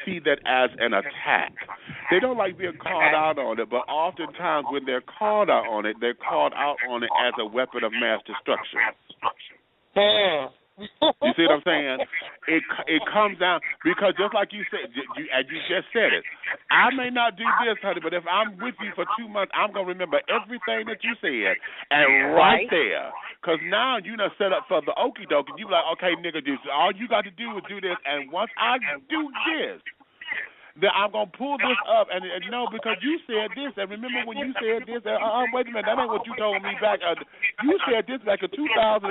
see that as an attack. They don't like being called out on it, but oftentimes when they're called out on it, they're called out on it as a weapon of mass destruction. You see what I'm saying? It comes down because just like you said, and you just said it. I may not do this, honey, but if I'm with you for 2 months, I'm gonna remember everything that you said, and right there, because now you done set up for the okie doke, and you like, okay, nigga, all you got to do is do this, and once I do this, then I'm going to pull this up, and no, because you said this, and remember when you said this, wait a minute, that ain't what you told me back, you said this back in 2014,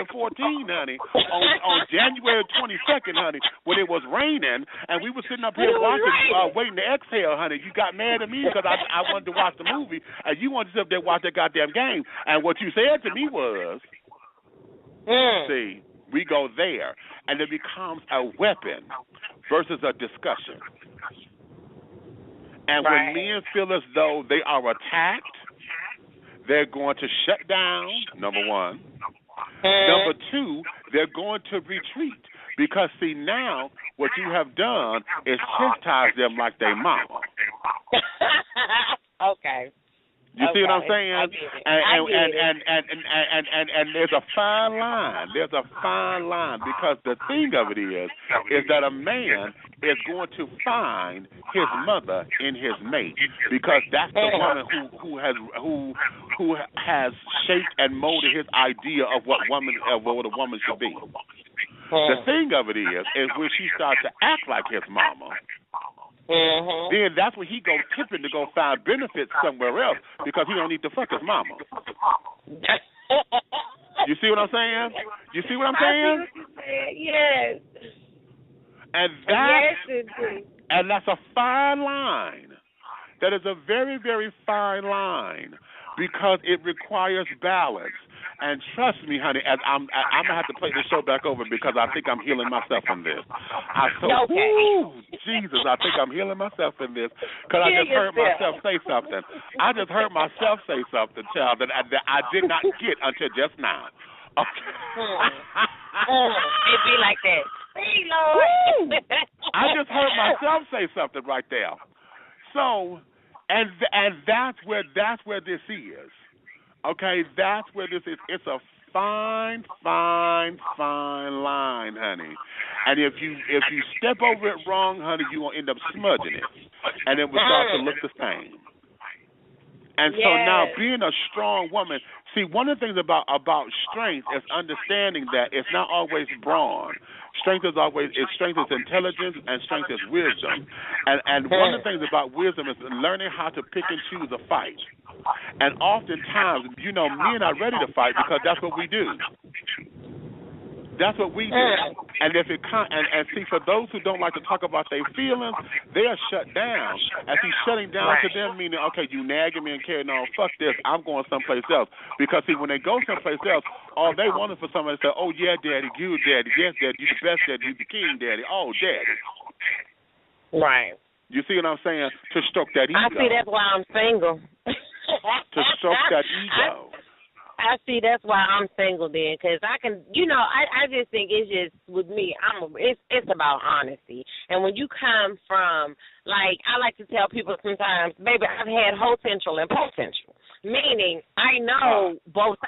honey, on January 22nd, honey, when it was raining, and we were sitting up here watching, waiting to exhale, honey. You got mad at me because I wanted to watch the movie, and you wanted to sit up there and watch that goddamn game, and what you said to me was, see, we go there, and it becomes a weapon versus a discussion. And when men feel as though they are attacked, they're going to shut down, number one. Number two, they're going to retreat. Because, see, now what you have done is chastise them like they mama. Okay. You see what I'm saying? And there's a fine line. There's a fine line because the thing of it is that a man is going to find his mother in his mate because that's the woman who has shaped and molded his idea of what a woman should be. The thing of it is when she starts to act like his mama. Then that's when he goes tipping to go find benefits somewhere else because he don't need to fuck his mama. You see what I'm saying? You see what I'm saying? Yes. And that's a fine line. That is a very, very fine line because it requires balance. And trust me, honey, as I'm gonna have to play this show back over because I think I'm healing myself in this. Jesus, I think I'm healing myself in this because I just heard myself say something. I just heard myself say something, child, that I did not get until just now. It be like that. Hey, Lord. I just heard myself say something right there. So, and that's where this is. Okay, that's where this is. It's a fine, fine, fine line, honey. And if you step over it wrong, honey, you're going to end up smudging it. And it will start to look the same. And so now being a strong woman, see, one of the things about strength is understanding that it's not always brawn. Strength is intelligence, and strength is wisdom. And one of the things about wisdom is learning how to pick and choose a fight. And oftentimes, men are ready to fight because that's what we do. That's what we do. And if and see, for those who don't like to talk about their feelings, they are shut down. And see, shutting down to them meaning, okay, you nagging me and carrying on, fuck this, I'm going someplace else. Because see, when they go someplace else, all they want is for somebody to say, oh yeah, daddy, you daddy, yes, daddy, you the best daddy, you the king daddy, oh daddy. Right. You see what I'm saying? To stroke that ego. I see that's why I'm single. To stroke that ego. I see that's why I'm single then, because I can, I just think it's just, with me, it's about honesty. And when you come from, like, I like to tell people sometimes, baby, I've had potential and potential. Meaning, I know both,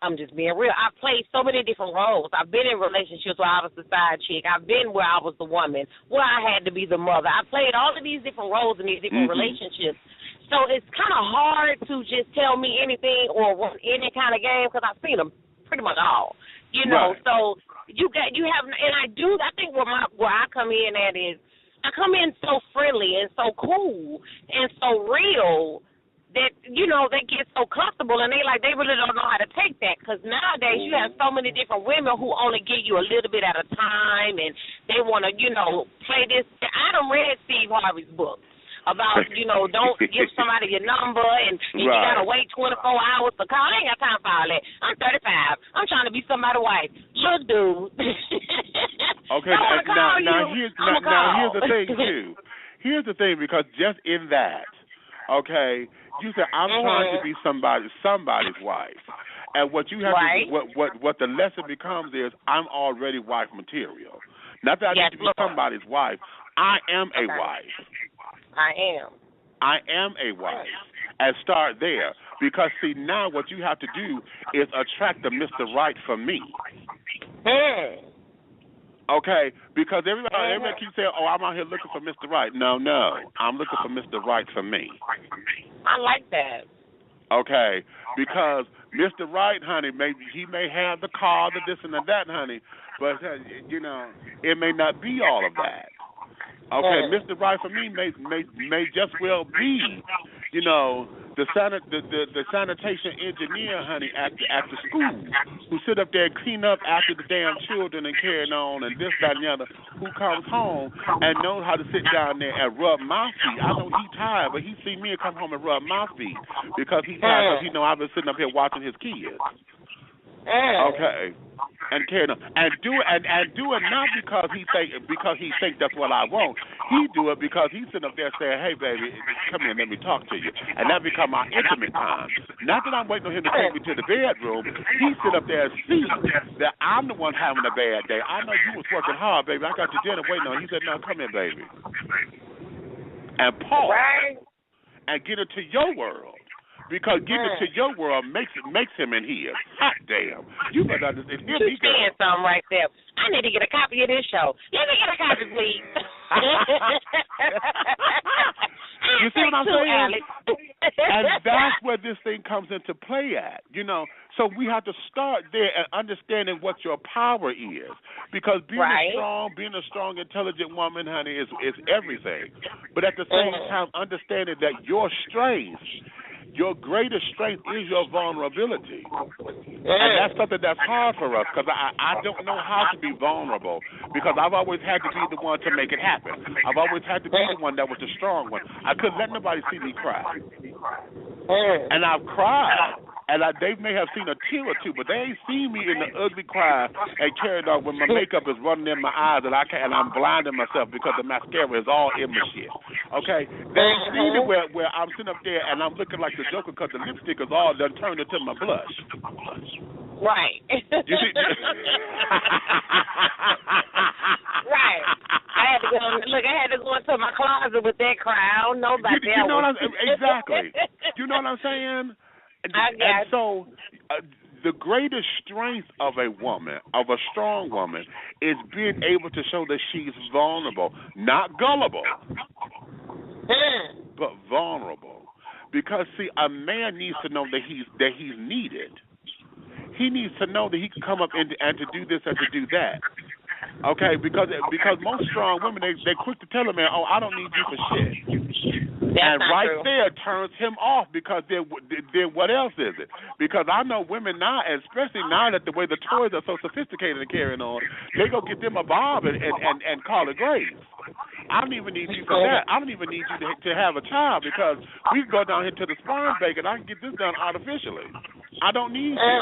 I'm just being real, I've played so many different roles. I've been in relationships where I was the side chick. I've been where I was the woman, where I had to be the mother. I played all of these different roles in these different relationships. So it's kind of hard to just tell me anything or run any kind of game because I've seen them pretty much all, Right. So you have, and I think where I come in at is I come in so friendly and so cool and so real that, they get so comfortable and they really don't know how to take that because nowadays you have so many different women who only give you a little bit at a time and they want to, play this. I done read Steve Harvey's book about, don't give somebody your number and you got to wait 24 hours to call. I ain't got time for all that. I'm 35. I'm trying to be somebody's wife. Look, dude. Okay, now here's the thing, too. Here's the thing, because just in that, okay, you said, I'm trying to be somebody's wife. And what you have to, what the lesson becomes is, I'm already wife material. Not that I need to be somebody's wife. I am a wife. I am a wife. And start there. Because, see, now what you have to do is attract the Mr. Right for me. Okay? Because everybody keeps saying, oh, I'm out here looking for Mr. Right. No. I'm looking for Mr. Right for me. I like that. Okay? Because Mr. Right, honey, he may have the car, the this and the that, honey, but, you know, it may not be all of that. Okay, Mr. Right for me may just well be, you know, the sanitation engineer, honey, at the school, who sit up there and clean up after the damn children and carrying on and this, that, and the other, who comes home and knows how to sit down there and rub my feet. I know he's tired, but he see me and come home and rub my feet because he's tired because he know I've been sitting up here watching his kids. Okay, and carry on, and do it not because he think that's what I want. He do it because he's sitting up there saying, "Hey, baby, come here, let me talk to you," and that become our intimate time. Not that I'm waiting on him to take me to the bedroom. He sit up there and see that I'm the one having a bad day. I know you was working hard, baby. I got your dinner waiting on. He said, "No, come here, baby," and pause and get into your world. Because getting into your world makes him in here. Hot damn. You better understand. You're saying something right there. I need to get a copy of this show. Let me get a copy, please. You see what I'm saying? And that's where this thing comes into play at, you know. So we have to start there and understanding what your power is. Because being a strong, intelligent woman, honey, is everything. But at the same time, understanding that your strength, your greatest strength is your vulnerability. And that's something that's hard for us because I don't know how to be vulnerable because I've always had to be the one to make it happen. I've always had to be the one that was the strong one. I couldn't let nobody see me cry. And I've cried. And they may have seen a tear or two, but they ain't seen me in the ugly cry and carried on when my makeup is running in my eyes and I'm blinding myself because the mascara is all in my shit. Okay? They ain't seen it where I'm sitting up there and I'm looking like the Joker because the lipstick is all done turned into my blush. Right. You see? Right. I had to go into my closet with that cry. I don't know about that. You know what exactly. You know what I'm saying? And so the greatest strength of a woman, of a strong woman, is being able to show that she's vulnerable, not gullible, but vulnerable. Because, see, a man needs to know that he's needed. He needs to know that he can come up and to do this and to do that. Okay, because most strong women, they're quick to tell a man, oh, I don't need you for shit. And right there turns him off because then what else is it? Because I know women now, especially now that the way the toys are so sophisticated and carrying on, they go get them a bob and call it grace. I don't even need you for that. I don't even need you to have a child because we can go down here to the sperm bank and I can get this done artificially. I don't need you.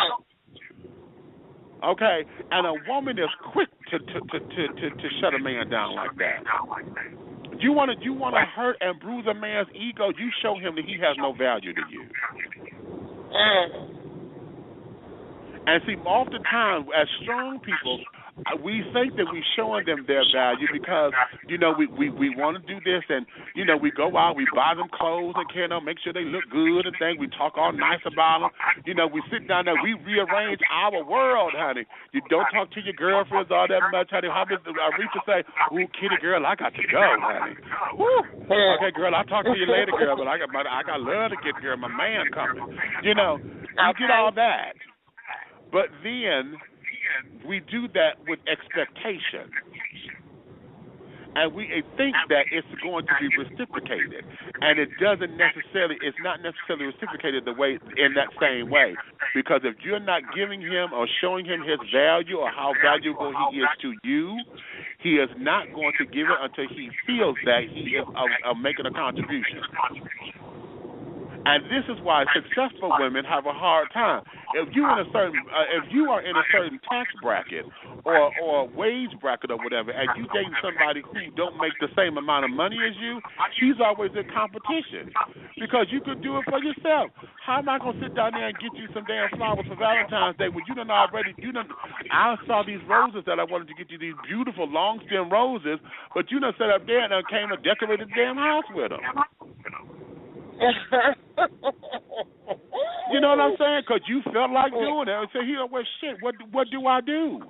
Okay, and a woman is quick to shut a man down like that. You want to hurt and bruise a man's ego, you show him that he has no value to you. And see, oftentimes as strong people, we think that we're showing them their value because, you know, we want to do this and, you know, we go out, we buy them clothes and make sure they look good and things. We talk all nice about them. You know, we sit down there, we rearrange our world, honey. You don't talk to your girlfriends all that much, honey. How does Aretha say, ooh, kitty girl, I got to go, honey. Woo. Okay, girl, I'll talk to you later, girl, but I got love to get, girl. My man coming. You know, we get all that. But then we do that with expectation. And we think that it's going to be reciprocated. And it's not necessarily reciprocated the way in that same way. Because if you're not giving him or showing him his value or how valuable he is to you, he is not going to give it until he feels that he is making a contribution. And this is why successful women have a hard time. if you are in a certain tax bracket or wage bracket or whatever, and you dating somebody who don't make the same amount of money as you, he's always in competition because you could do it for yourself. How am I gonna sit down there and get you some damn flowers for Valentine's Day when you done already? I saw these roses that I wanted to get you, these beautiful long stem roses, but you done sat up there and done came and decorated the damn house with them. You know what I'm saying? Because you felt like doing it. And say, well, shit, what do I do?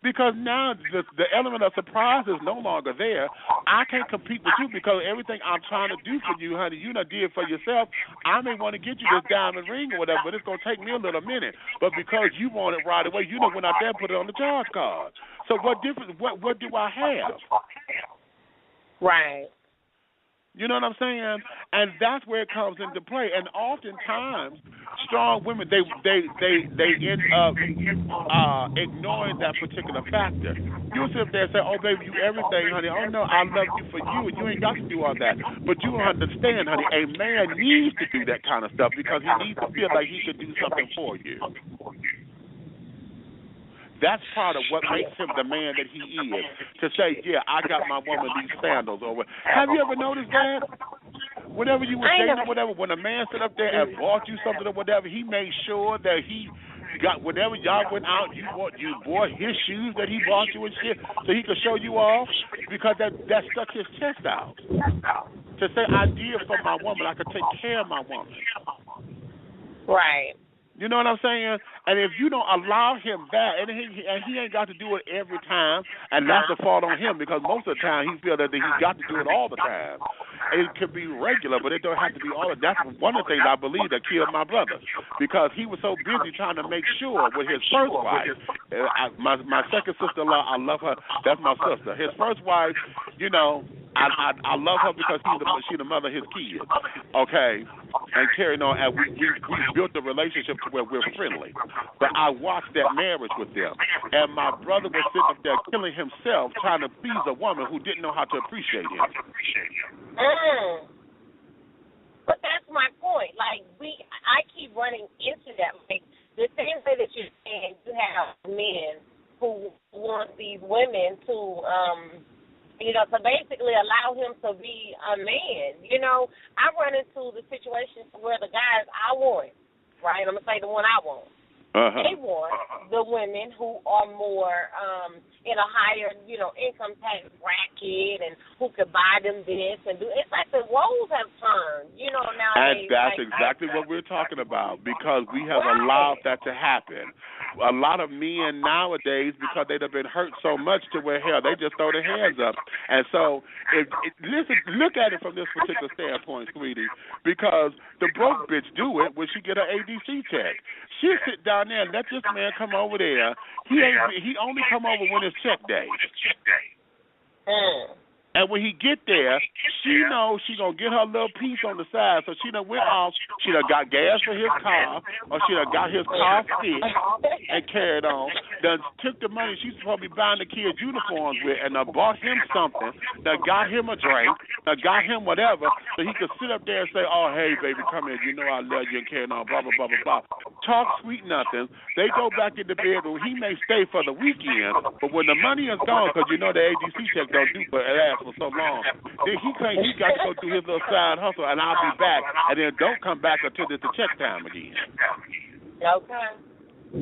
Because now the element of surprise is no longer there. I can't compete with you because everything I'm trying to do for you, honey, you done did for yourself. I may want to get you this diamond ring or whatever, but it's going to take me a little minute. But because you want it right away, you know when I dare put it on the charge card. So what difference? What do I have? Right. You know what I'm saying? And that's where it comes into play. And oftentimes, strong women, they end up ignoring that particular factor. You sit up there and say, oh, baby, you everything, honey. Oh, no, I love you for you, and you ain't got to do all that. But you don't understand, honey, a man needs to do that kind of stuff because he needs to feel like he can do something for you. That's part of what makes him the man that he is. To say, yeah, I got my woman these sandals. Have you ever noticed that? Whenever you were dating or whatever, when a man sit up there and bought you something or whatever, he made sure that he got whenever y'all went out, you bought his shoes that he bought you and shit, so he could show you off because that stuck his chest out. To say, I did for my woman, I could take care of my woman. Right. You know what I'm saying? And if you don't allow him that, and he ain't got to do it every time, and that's the fault on him because most of the time he feels that he's got to do it all the time. It could be regular, but it don't have to be all the time. That's one of the things I believe that killed my brother because he was so busy trying to make sure with his first wife. My second sister-in-law, I love her. That's my sister. His first wife, you know, I love her because she's the mother of his kids, okay, and carrying on. And we built a relationship to where we're friendly. But I watched that marriage with them, and my brother was sitting up there killing himself trying to please a woman who didn't know how to appreciate him. But that's my point. Like I keep running into that. Like the same way that you're saying, you have men who want these women to. To basically allow him to be a man. I run into the situations where the guys I want, right? I'm going to say the one I want. They want the women who are more in a higher, income tax bracket and who could buy them this and do. It's like the roles have turned, nowadays. And that's exactly what we're talking about because we have allowed that to happen. A lot of men nowadays, because they've been hurt so much to where, hell, they just throw their hands up. And so, look at it from this particular standpoint, sweetie, because the broke bitch do it when she get her ADC check. She'll sit down there and let this man come over there. He only come over when it's check day. And when he get there, she knows she going to get her little piece on the side. So she done went off. She done got gas for his car, or she done got his car fixed and carried on. Done took the money she's supposed to be buying the kids uniforms with and done bought him something. Done got him a drink. Done got him whatever so he could sit up there and say, oh, hey, baby, come here. You know I love you and carrying on, blah, blah, blah, blah, blah. Talk sweet nothing. They go back in the bedroom. He may stay for the weekend, but when the money is gone, because you know the ADC check don't do but ass for so long, then he claims he got to go do his little side hustle, and I'll be back, and then don't come back until it's the check time again. Okay.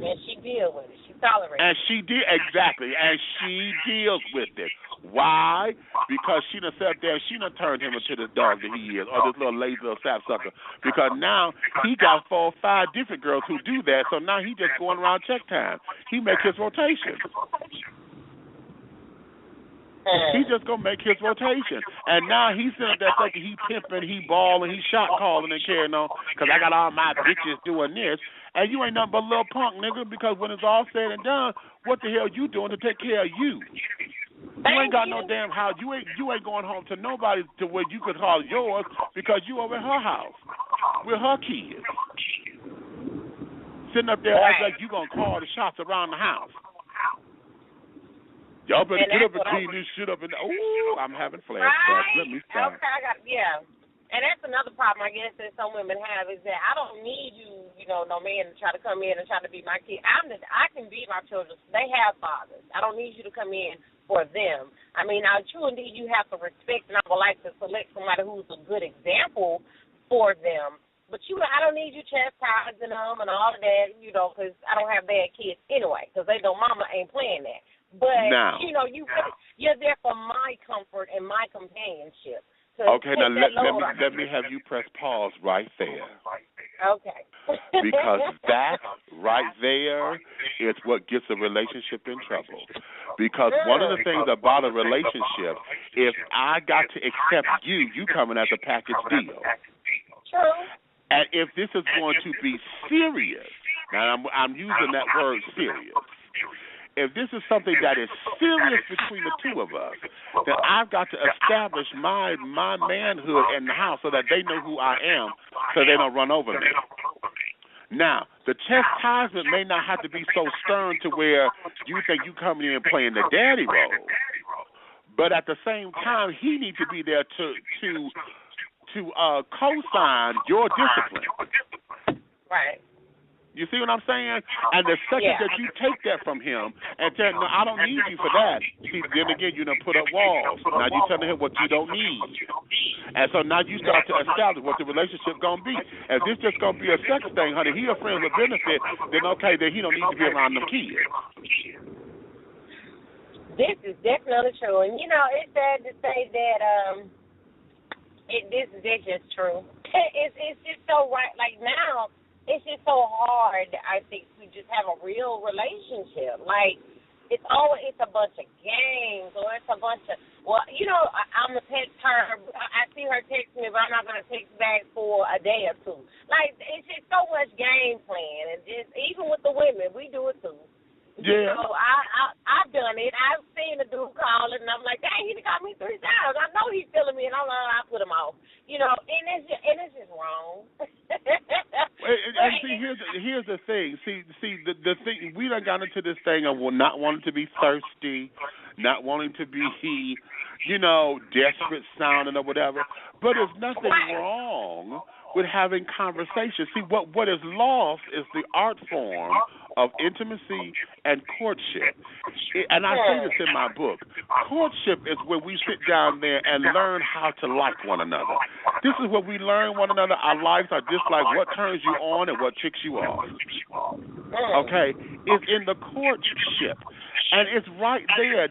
And she deals with it. She tolerates it. And she did, exactly, and she deals with it. Why? Because she done sat there and she done turned him into this dog that he is, or this little lazy little sapsucker. Because now he got 4 or 5 different girls who do that, so now he just going around check time. He makes his rotation. He just gonna make his rotation, and now he's sitting up there thinking he pimping, he balling, he shot calling and carrying on. Cause I got all my bitches doing this, and you ain't nothing but a little punk nigga. Because when it's all said and done, what the hell you doing to take care of you? You ain't got no damn house. You ain't going home to nobody to where you could call yours because you over at her house with her kids. Sitting up there acting like you gonna call the shots around the house. Y'all better get up and clean this shit up. Ooh, I'm having flashbacks. Let me stop. Okay, And that's another problem, I guess, that some women have is that I don't need you, no man to try to come in and try to be my kid. I can be my children. They have fathers. I don't need you to come in for them. I mean, true indeed, you have to respect, and I would like to select somebody who's a good example for them. But I don't need you chastising them and all of that, because I don't have bad kids anyway, because they know mama ain't playing that. But, you're there for my comfort and my companionship. Okay, now let me have you press pause right there. Okay. Because that right there is what gets a relationship in trouble. Because one of the things about a relationship, if I got to accept you coming as a package deal. True. And if this is going to be serious, now I'm using that word serious. If this is something that is serious between the two of us, then I've got to establish my manhood in the house so that they know who I am, so they don't run over me. Now, the chastisement may not have to be so stern to where you think you coming in and playing the daddy role, but at the same time, he needs to be there to co-sign your discipline. Right. You see what I'm saying? And the second that you take that from him and tell him, no, I don't need you for that. See, then again, you done put up walls. Now you're telling him what you don't need. And so now you start to establish what the relationship going to be. If this just going to be a sex thing, honey, he a friend with benefit, then okay, then he don't need to be around them kids. This is definitely true. And, it's sad to say that this is just true. It's just so right. Like now, it's just so hard, I think, to just have a real relationship. Like, it's a bunch of games, or it's a bunch of, I'm going to text her. I see her text me, but I'm not going to text back for a day or two. Like, it's just so much game playing. And just, even with the women, we do it too. Yeah. I've done it. I've seen a dude call it, and I'm like, dang, he called me 3 times. I know he's feeling me, and I put him off. And it's just wrong. And see, here's the thing. See, the thing, we done got into this thing of not wanting to be thirsty, not wanting to be, desperate sounding or whatever. But there's nothing wrong with having conversation. See, what is lost is the art form of intimacy and courtship. And I say this in my book. Courtship is where we sit down there and learn how to like one another. This is where we learn one another. Our lives are just like what turns you on and what ticks you off. Okay? It's in the courtship. And it's right there.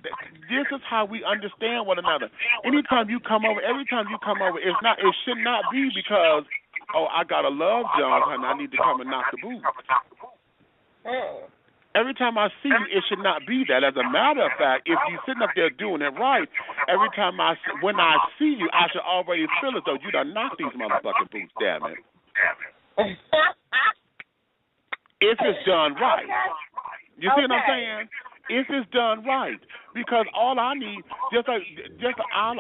This is how we understand one another. Every time you come over, it should not be because, I got a love John, honey, I need to come and knock the boots. Every time I see you, it should not be that. As a matter of fact, if you're sitting up there doing it right, every time when I see you, I should already feel as though you done knocked these motherfucking boots, damn it. If it's done right. You see what I'm saying? If it's done right, because all I need,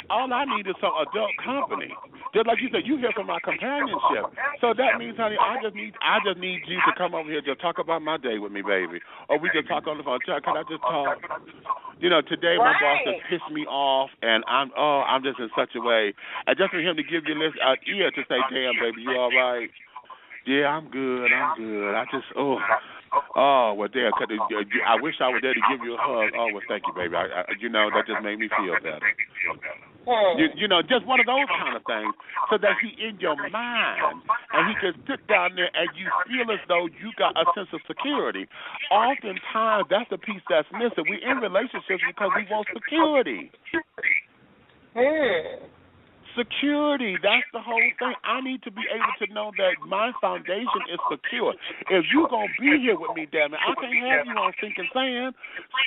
all I need is some adult company. Just like you said, you here for my companionship. So that means, honey, I just need you to come over here, just talk about my day with me, baby, or we just talk on the phone. Can I just talk? Today my boss just pissed me off, and I'm just in such a way, and just for him to give you an ear to say, damn, baby, you all right? Yeah, I'm good. I just, well, there. I wish I were there to give you a hug. Oh, well, thank you, baby. That just made me feel better. Just one of those kind of things, so that he in your mind, and he can sit down there and you feel as though you got a sense of security. Oftentimes, that's the piece that's missing. We in relationships because we want security. Security, that's the whole thing. I need to be able to know that my foundation is secure. If you're going to be here with me, damn it, I can't have you on sinking sand.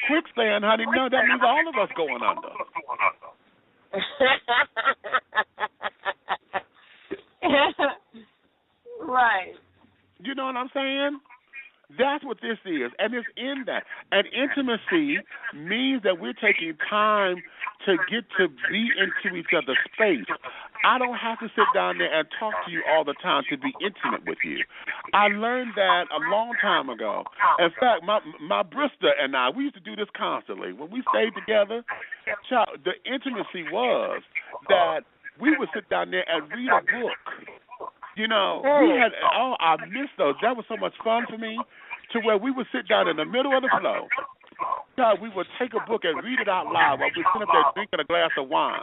Quicksand, honey, no, that means all of us going under. Right. You know what I'm saying? That's what this is, and it's in that. And intimacy means that we're taking time to get to be into each other's space. I don't have to sit down there and talk to you all the time to be intimate with you. I learned that a long time ago. In fact, my Brista and I, we used to do this constantly. When we stayed together, the intimacy was that we would sit down there and read a book. You know, we had, I miss those. That was so much fun for me, to where we would sit down in the middle of the floor. God, we would take a book and read it out loud while we're sitting up there drinking a glass of wine.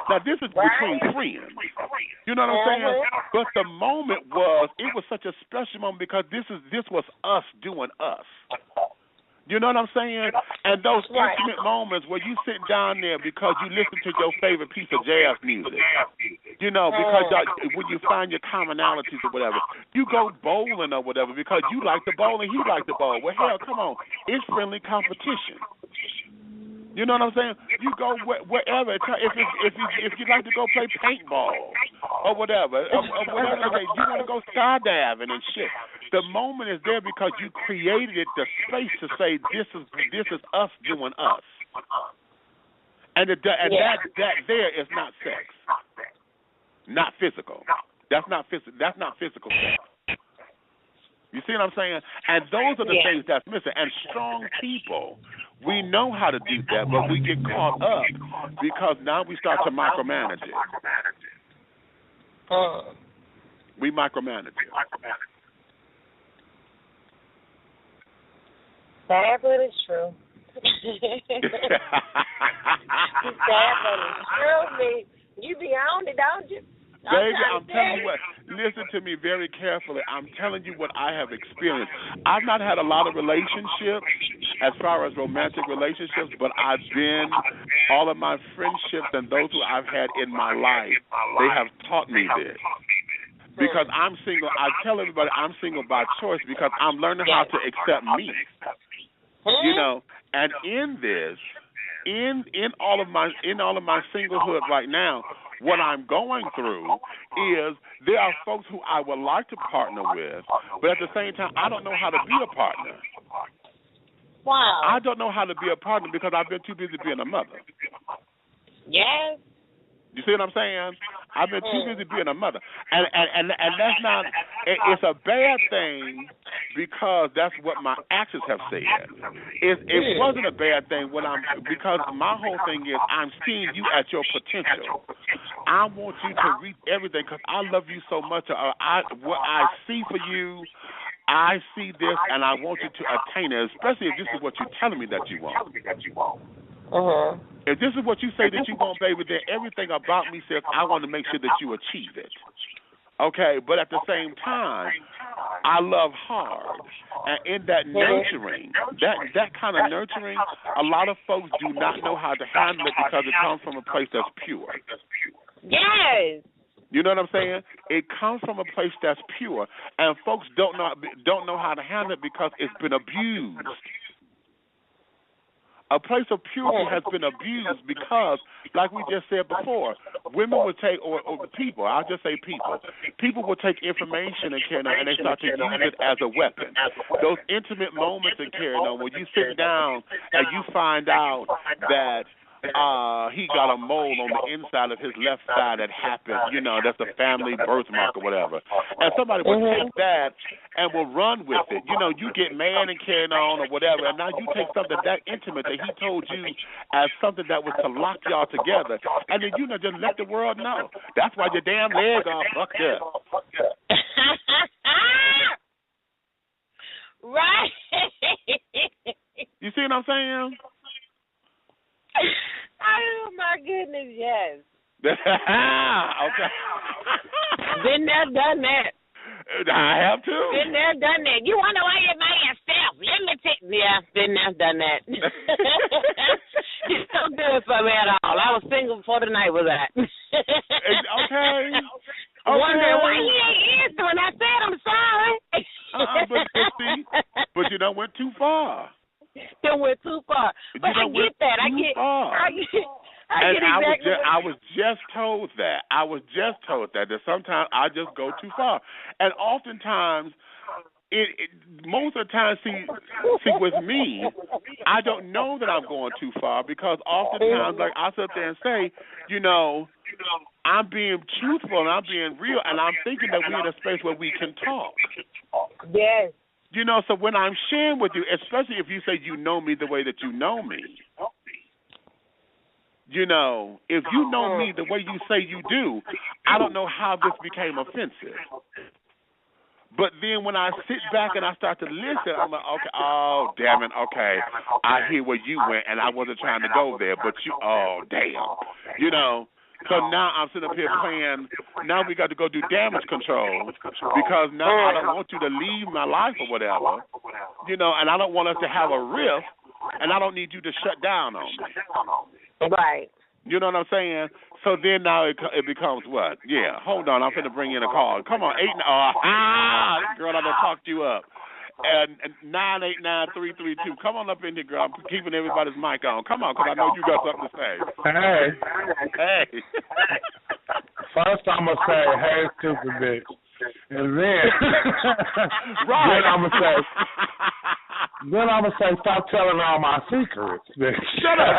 Now, this is between friends. You know what I'm saying? But the moment was, it was such a special moment because this was us doing us. You know what I'm saying? And those intimate moments where you sitting down there because you listen to your favorite piece of jazz music. You know, because when you find your commonalities or whatever, you go bowling or whatever because you like the bowl and he like the bowl. Well, hell, come on. It's friendly competition. You know what I'm saying? You go wherever. If you like to go play paintball or whatever, you want to go skydiving and shit. The moment is there because you created the space to say this is us doing us, and that there is not sex, not physical. That's not physical sex. You see what I'm saying? And those are the things that's missing. And strong people, we know how to do that, but we get caught up because now we start to micromanage it. We micromanage it. Sad, but it's true. Sad, but it's true. You be on it, don't you? Baby, I'm telling you what, listen to me very carefully. I'm telling you what I have experienced. I've not had a lot of relationships as far as romantic relationships, but all of my friendships and those who I've had in my life, they have taught me this. Because I'm single, I tell everybody I'm single by choice because I'm learning how to accept me. You know, and in this, in all of my singlehood right now, what I'm going through is there are folks who I would like to partner with, but at the same time, I don't know how to be a partner. Wow. I don't know how to be a partner because I've been too busy being a mother. Yes. You see what I'm saying? I've been too busy being a mother. And that's not, it's a bad thing because that's what my actions have said. It wasn't a bad thing because my whole thing is I'm seeing you at your potential. I want you to reach everything because I love you so much. What I see for you, I see this and I want you to attain it, especially if this is what you're telling me that you want. If this is what you say that you want, baby, then everything about me says I want to make sure that you achieve it. Okay, but at the same time, I love hard. And in that nurturing, that kind of nurturing, a lot of folks do not know how to handle it because it comes from a place that's pure. Yes. You know what I'm saying? It comes from a place that's pure, and folks don't know how to handle it because it's been abused. A place of purity has been abused because, like we just said before, women would take, or people, I'll just say people will take information and they start to use it as a weapon. Those intimate moments in carrying on, when you sit down and you find out that he got a mole on the inside of his left side that happened, you know, that's a family birthmark or whatever. And somebody will take that and will run with it. You know, you get mad and carrying on or whatever, and now you take something that intimate that he told you as something that was to lock y'all together, and then you know just let the world know. That's why your damn leg all fucked up. Right. You see what I'm saying? Oh my goodness, yes. Okay. Been there, done that. I have too. Been there, done that. You wonder why you're by yourself. Let me been there, done that. It's so good for me at all. I was single before the night was out. Okay. Wondering why you ain't answering. I said I'm sorry. But you done went too far. It went too far. But I get that. I get exactly. I was just told that. That sometimes I just go too far. And oftentimes, most of the time, see, with me, I don't know that I'm going too far because oftentimes, like I sit there and say, you know, I'm being truthful and I'm being real, and I'm thinking that we're in a space where we can talk. Yes. You know, so when I'm sharing with you, especially if you say you know me the way that you know me, You know, if you know me the way you say you do, I don't know how this became offensive. But then when I sit back and I start to listen, I'm like, okay, oh, damn it, okay. I hear where you went, and I wasn't trying to go there, but you, oh, damn. You know, so now I'm sitting up here playing, now we got to go do damage control because now I don't want you to leave my life or whatever, you know, and I don't want us to have a rift, and I don't need you to shut down on me. Right. You know what I'm saying? So then now it becomes what? Yeah, hold on, I'm finna bring in a call. Come on, girl, I done talked you up. And 989-332. Come on up in here, girl. I'm keeping everybody's mic on. Come on, because I know you got something to say. Hey. First I'm going to say, hey, stupid bitch. And then, right. Then I'm going to say, stop telling all my secrets, bitch. Shut up.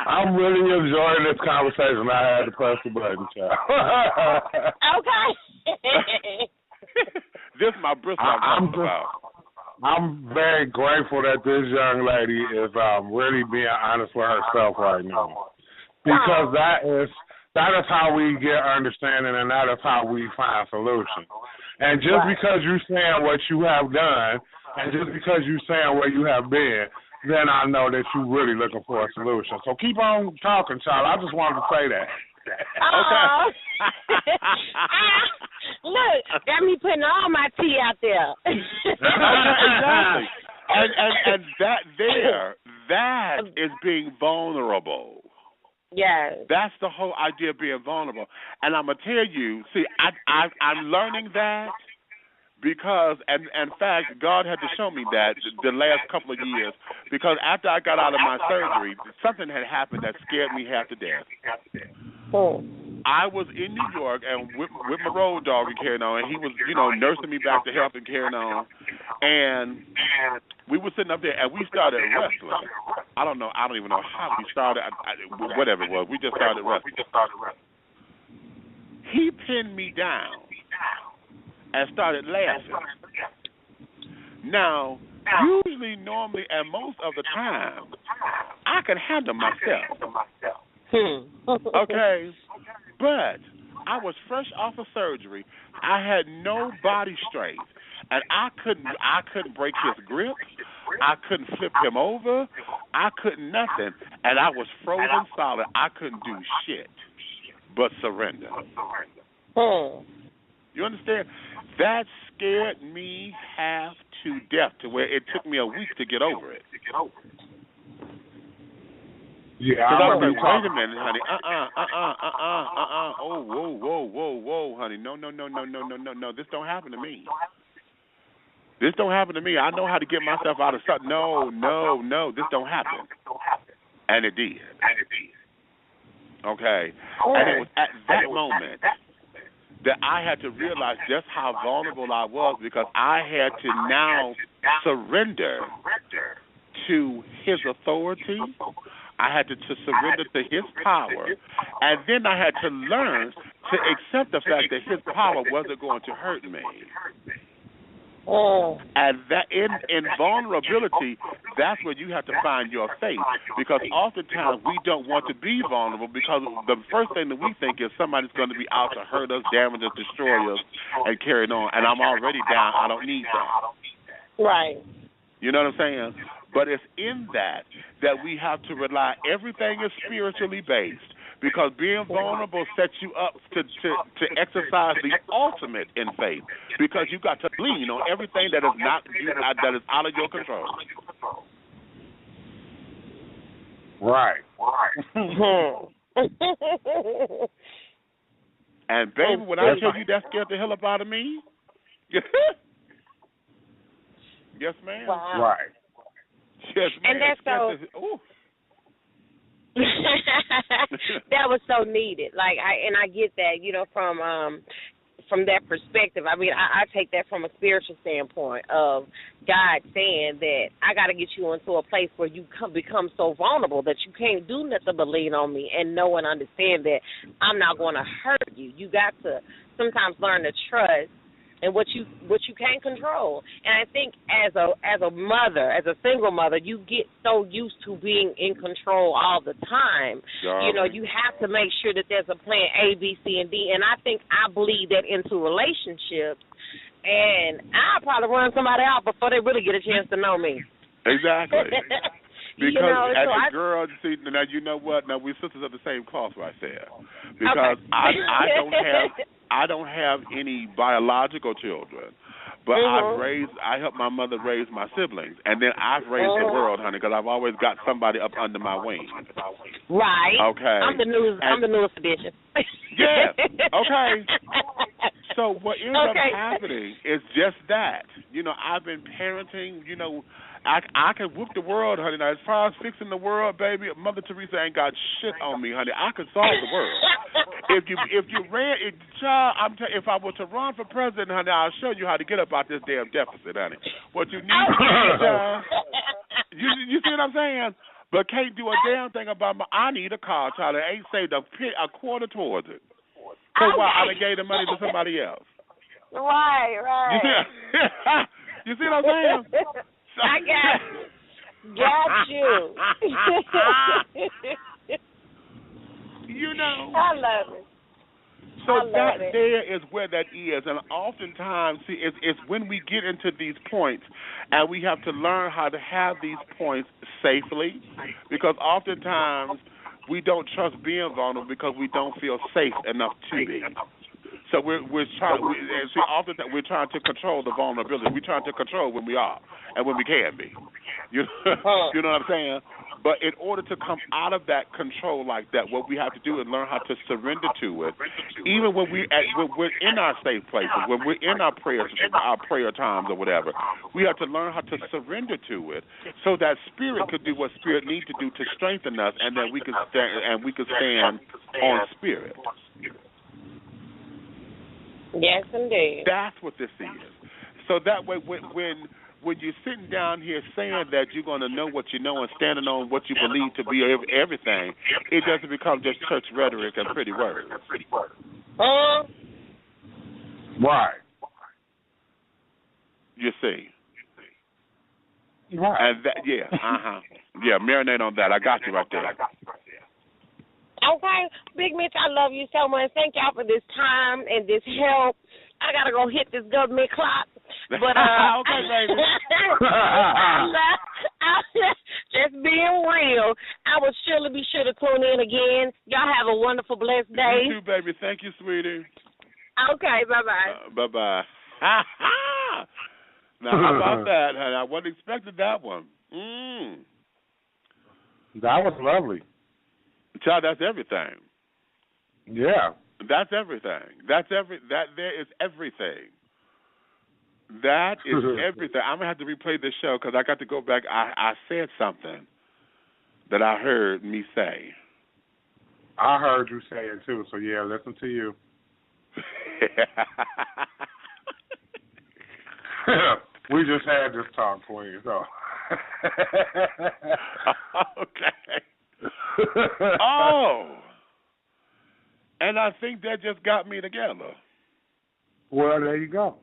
I'm really enjoying this conversation. I had to press the button, child. Okay. This is my bristle I'm talking about. I'm very grateful that this young lady is really being honest with herself right now, because that is how we get understanding, and that is how we find solutions. And just because you're saying what you have done, and just because you're saying where you have been, then I know that you're really looking for a solution. So keep on talking, child. I just wanted to say that. Okay. Look, got me putting all my tea out there. Exactly. And that is being vulnerable. Yes. That's the whole idea of being vulnerable. And I'm going to tell you, see, I'm learning that because, and in fact, God had to show me that the last couple of years, because after I got out of my surgery, something had happened that scared me half to death. Oh. I was in New York and with my road dog and carrying on, and he was, nursing me back to health and carrying on. And we were sitting up there, and we started wrestling. I don't even know how we started, whatever it was. We just started wrestling. He pinned me down and started laughing. Now, usually, normally, and most of the time, I can handle myself. Okay? But I was fresh off of surgery. I had no body strength. And I couldn't break his grip. I couldn't flip him over. I couldn't nothing. And I was frozen solid. I couldn't do shit but surrender. You understand? That scared me half to death, to where it took me a week to get over it. Yeah, because I was like, wait a minute, honey. Oh, whoa, honey. No. This don't happen to me. This don't happen to me. I know how to get myself out of something. No. This don't happen. And it did. Okay. And it was at that moment that I had to realize just how vulnerable I was, because I had to now surrender to his authority. I had to surrender to his power. And then I had to learn to accept the fact that his power wasn't going to hurt me. And that in vulnerability, that's where you have to find your faith. Because oftentimes we don't want to be vulnerable, because the first thing that we think is somebody's going to be out to hurt us, damage us, destroy us, and carry on. And I'm already down. I don't need that. Right. You know what I'm saying? But it's in that we have to rely. Everything is spiritually based, because being vulnerable sets you up to exercise the ultimate in faith, because you got to lean on everything that is out of your control. Right. And baby, when I tell you that scared the hell up out of me, yes, ma'am. Wow. Right. Yes, ma'am. And that's so. That was so needed. I get that, from that perspective. I mean, I take that from a spiritual standpoint of God saying that I got to get you into a place where you become so vulnerable that you can't do nothing but lean on me and know and understand that I'm not going to hurt you. You got to sometimes learn to trust and what you can't control. And I think as a mother, as a single mother, you get so used to being in control all the time. You know, you have to make sure that there's a plan A, B, C, and D. And I think I bleed that into relationships, and I'll probably run somebody out before they really get a chance to know me. Exactly. Because as so a girl, see, now you know what? Now we're sisters of the same cloth right there. Because okay. I don't have any biological children, but I helped my mother raise my siblings, and then I've raised the world, honey, because I've always got somebody up under my wing. Right. Okay. I'm the newest edition. Yeah. Okay. So what ends up happening is just that. You know, I've been parenting. You know, I can whoop the world, honey. Now, as far as fixing the world, baby, Mother Teresa ain't got shit on me, honey. I could solve the world. If I were to run for president, honey, I'll show you how to get up out this damn deficit, honey. What you need, you see what I'm saying? But can't do a damn thing about I need a car, child. I ain't saved a quarter towards it. So why I done gave the money to somebody else? Right. You see what I'm saying? I got you. You know. I love it. So there is where that is, and oftentimes, see, it's when we get into these points, and we have to learn how to have these points safely, because oftentimes we don't trust being vulnerable because we don't feel safe enough to be. So we're trying to control the vulnerability. We're trying to control when we are and when we can be. You know what I'm saying? But in order to come out of that control like that, what we have to do is learn how to surrender to it. Even when we're in our safe places, when we're in our prayer times or whatever, we have to learn how to surrender to it, so that spirit could do what spirit needs to do to strengthen us, and then we can stand on spirit. Yes, indeed. That's what this is. So that way, when you're sitting down here saying that you're going to know what you know and standing on what you believe to be everything, it doesn't become just church rhetoric and pretty words. Right. You see. Right. And that, yeah, marinate on that. I got you right there. Okay, Big Mitch, I love you so much. Thank y'all for this time and this help. I got to go hit this government clock. But okay, baby. Just being real, I will surely be sure to tune in again. Y'all have a wonderful, blessed day. You too, baby. Thank you, sweetie. Okay, bye-bye. Bye-bye. Now, how about that, honey? I wasn't expecting that one. That was lovely. Child, that's everything. Yeah. That's everything. That there is everything. That is everything. I'm going to have to replay this show because I got to go back. I said something that I heard me say. I heard you say it too, so yeah, listen to you. We just had this talk for you, so. Okay. Oh. And I think that just got me together. Well, there you go.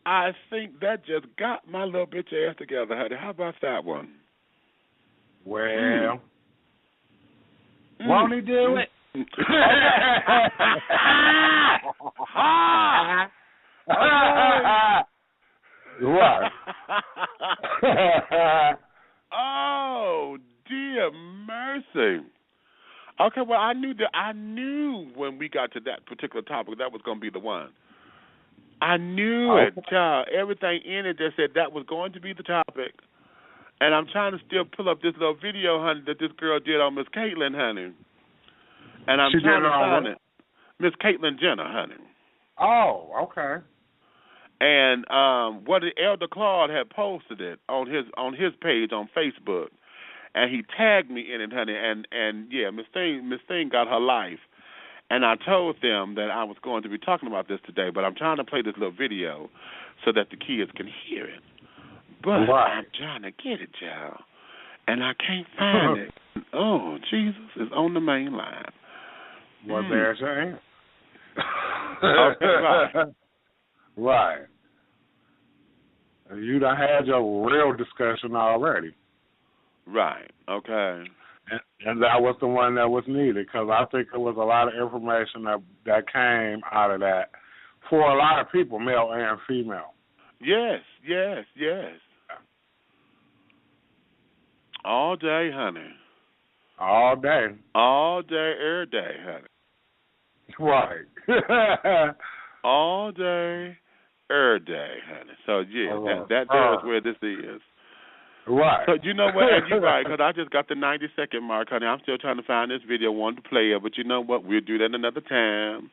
I think that just got my little bitch ass together, honey. How about that one? Well, won't he do it? What? Oh, dear mercy. Okay, well, I knew when we got to that particular topic that was going to be the one. I knew it, child. Everything in it just said that was going to be the topic. And I'm trying to still pull up this little video, honey, that this girl did on Miss Caitlyn, honey. And I'm trying to find it. Miss Caitlyn Jenner, honey. Oh, okay. And what the Elder Claude had posted it on his page on Facebook. And he tagged me in it, honey, and yeah, Miss Thing got her life. And I told them that I was going to be talking about this today, but I'm trying to play this little video so that the kids can hear it. But I'm trying to get it, y'all, and I can't find it. Oh, Jesus, it's on the main line. Well, there's your answer. Okay, right. Right. You done had your real discussion already. Right. Okay. And that was the one that was needed, because I think there was a lot of information that came out of that for a lot of people, male and female. Yes. All day, honey. All day. All day, every day, honey. Right. All day, every day, honey. So, yeah, that is where this is. Right. So, you know what? And you're right, because I just got the 90-second mark, honey. I'm still trying to find this video, wanted to play it, but you know what? We'll do that another time.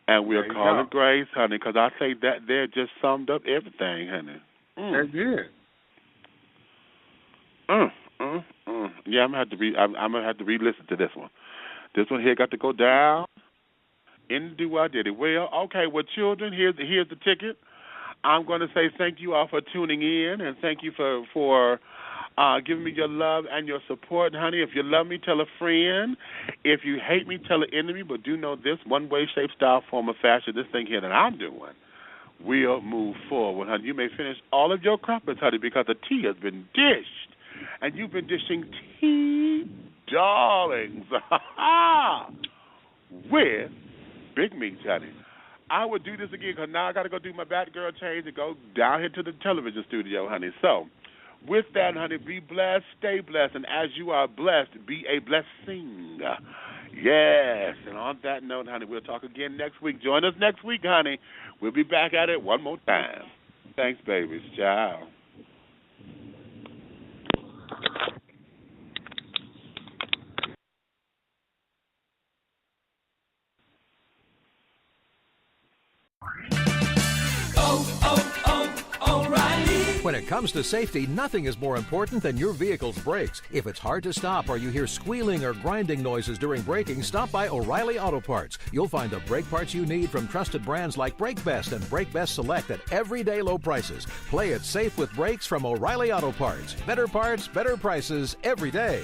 And we'll call it grace, honey, because I say that there just summed up everything, honey. It did. Yeah, I'm gonna have to re-listen to this one. This one here got to go down. And do I did it well? Okay, well, children, here's the ticket. I'm going to say thank you all for tuning in, and thank you for giving me your love and your support, honey. If you love me, tell a friend. If you hate me, tell an enemy. But do know this: one way, shape, style, form, or fashion, this thing here that I'm doing will move forward, honey. You may finish all of your crumpets, honey, because the tea has been dished. And you've been dishing tea, darlings, with Big Meats, honey. I would do this again, because now I got to go do my Batgirl change and go down here to the television studio, honey. So, with that, honey, be blessed, stay blessed, and as you are blessed, be a blessing. Yes. And on that note, honey, we'll talk again next week. Join us next week, honey. We'll be back at it one more time. Thanks, babies. Ciao. When it comes to safety, nothing is more important than your vehicle's brakes. If it's hard to stop or you hear squealing or grinding noises during braking, stop by O'Reilly Auto Parts. You'll find the brake parts you need from trusted brands like Brake Best and Brake Best Select at everyday low prices. Play it safe with brakes from O'Reilly Auto Parts. Better parts, better prices every day.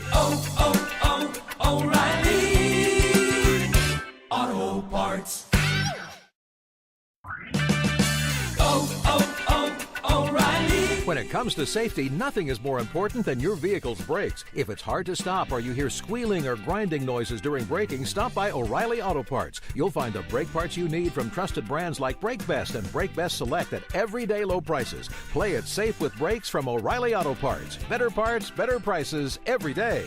O'Reilly Auto Parts. O'Reilly. When it comes to safety, nothing is more important than your vehicle's brakes. If it's hard to stop or you hear squealing or grinding noises during braking, stop by O'Reilly Auto Parts. You'll find the brake parts you need from trusted brands like Brake Best and Brake Best Select at everyday low prices. Play it safe with brakes from O'Reilly Auto Parts. Better parts, better prices every day.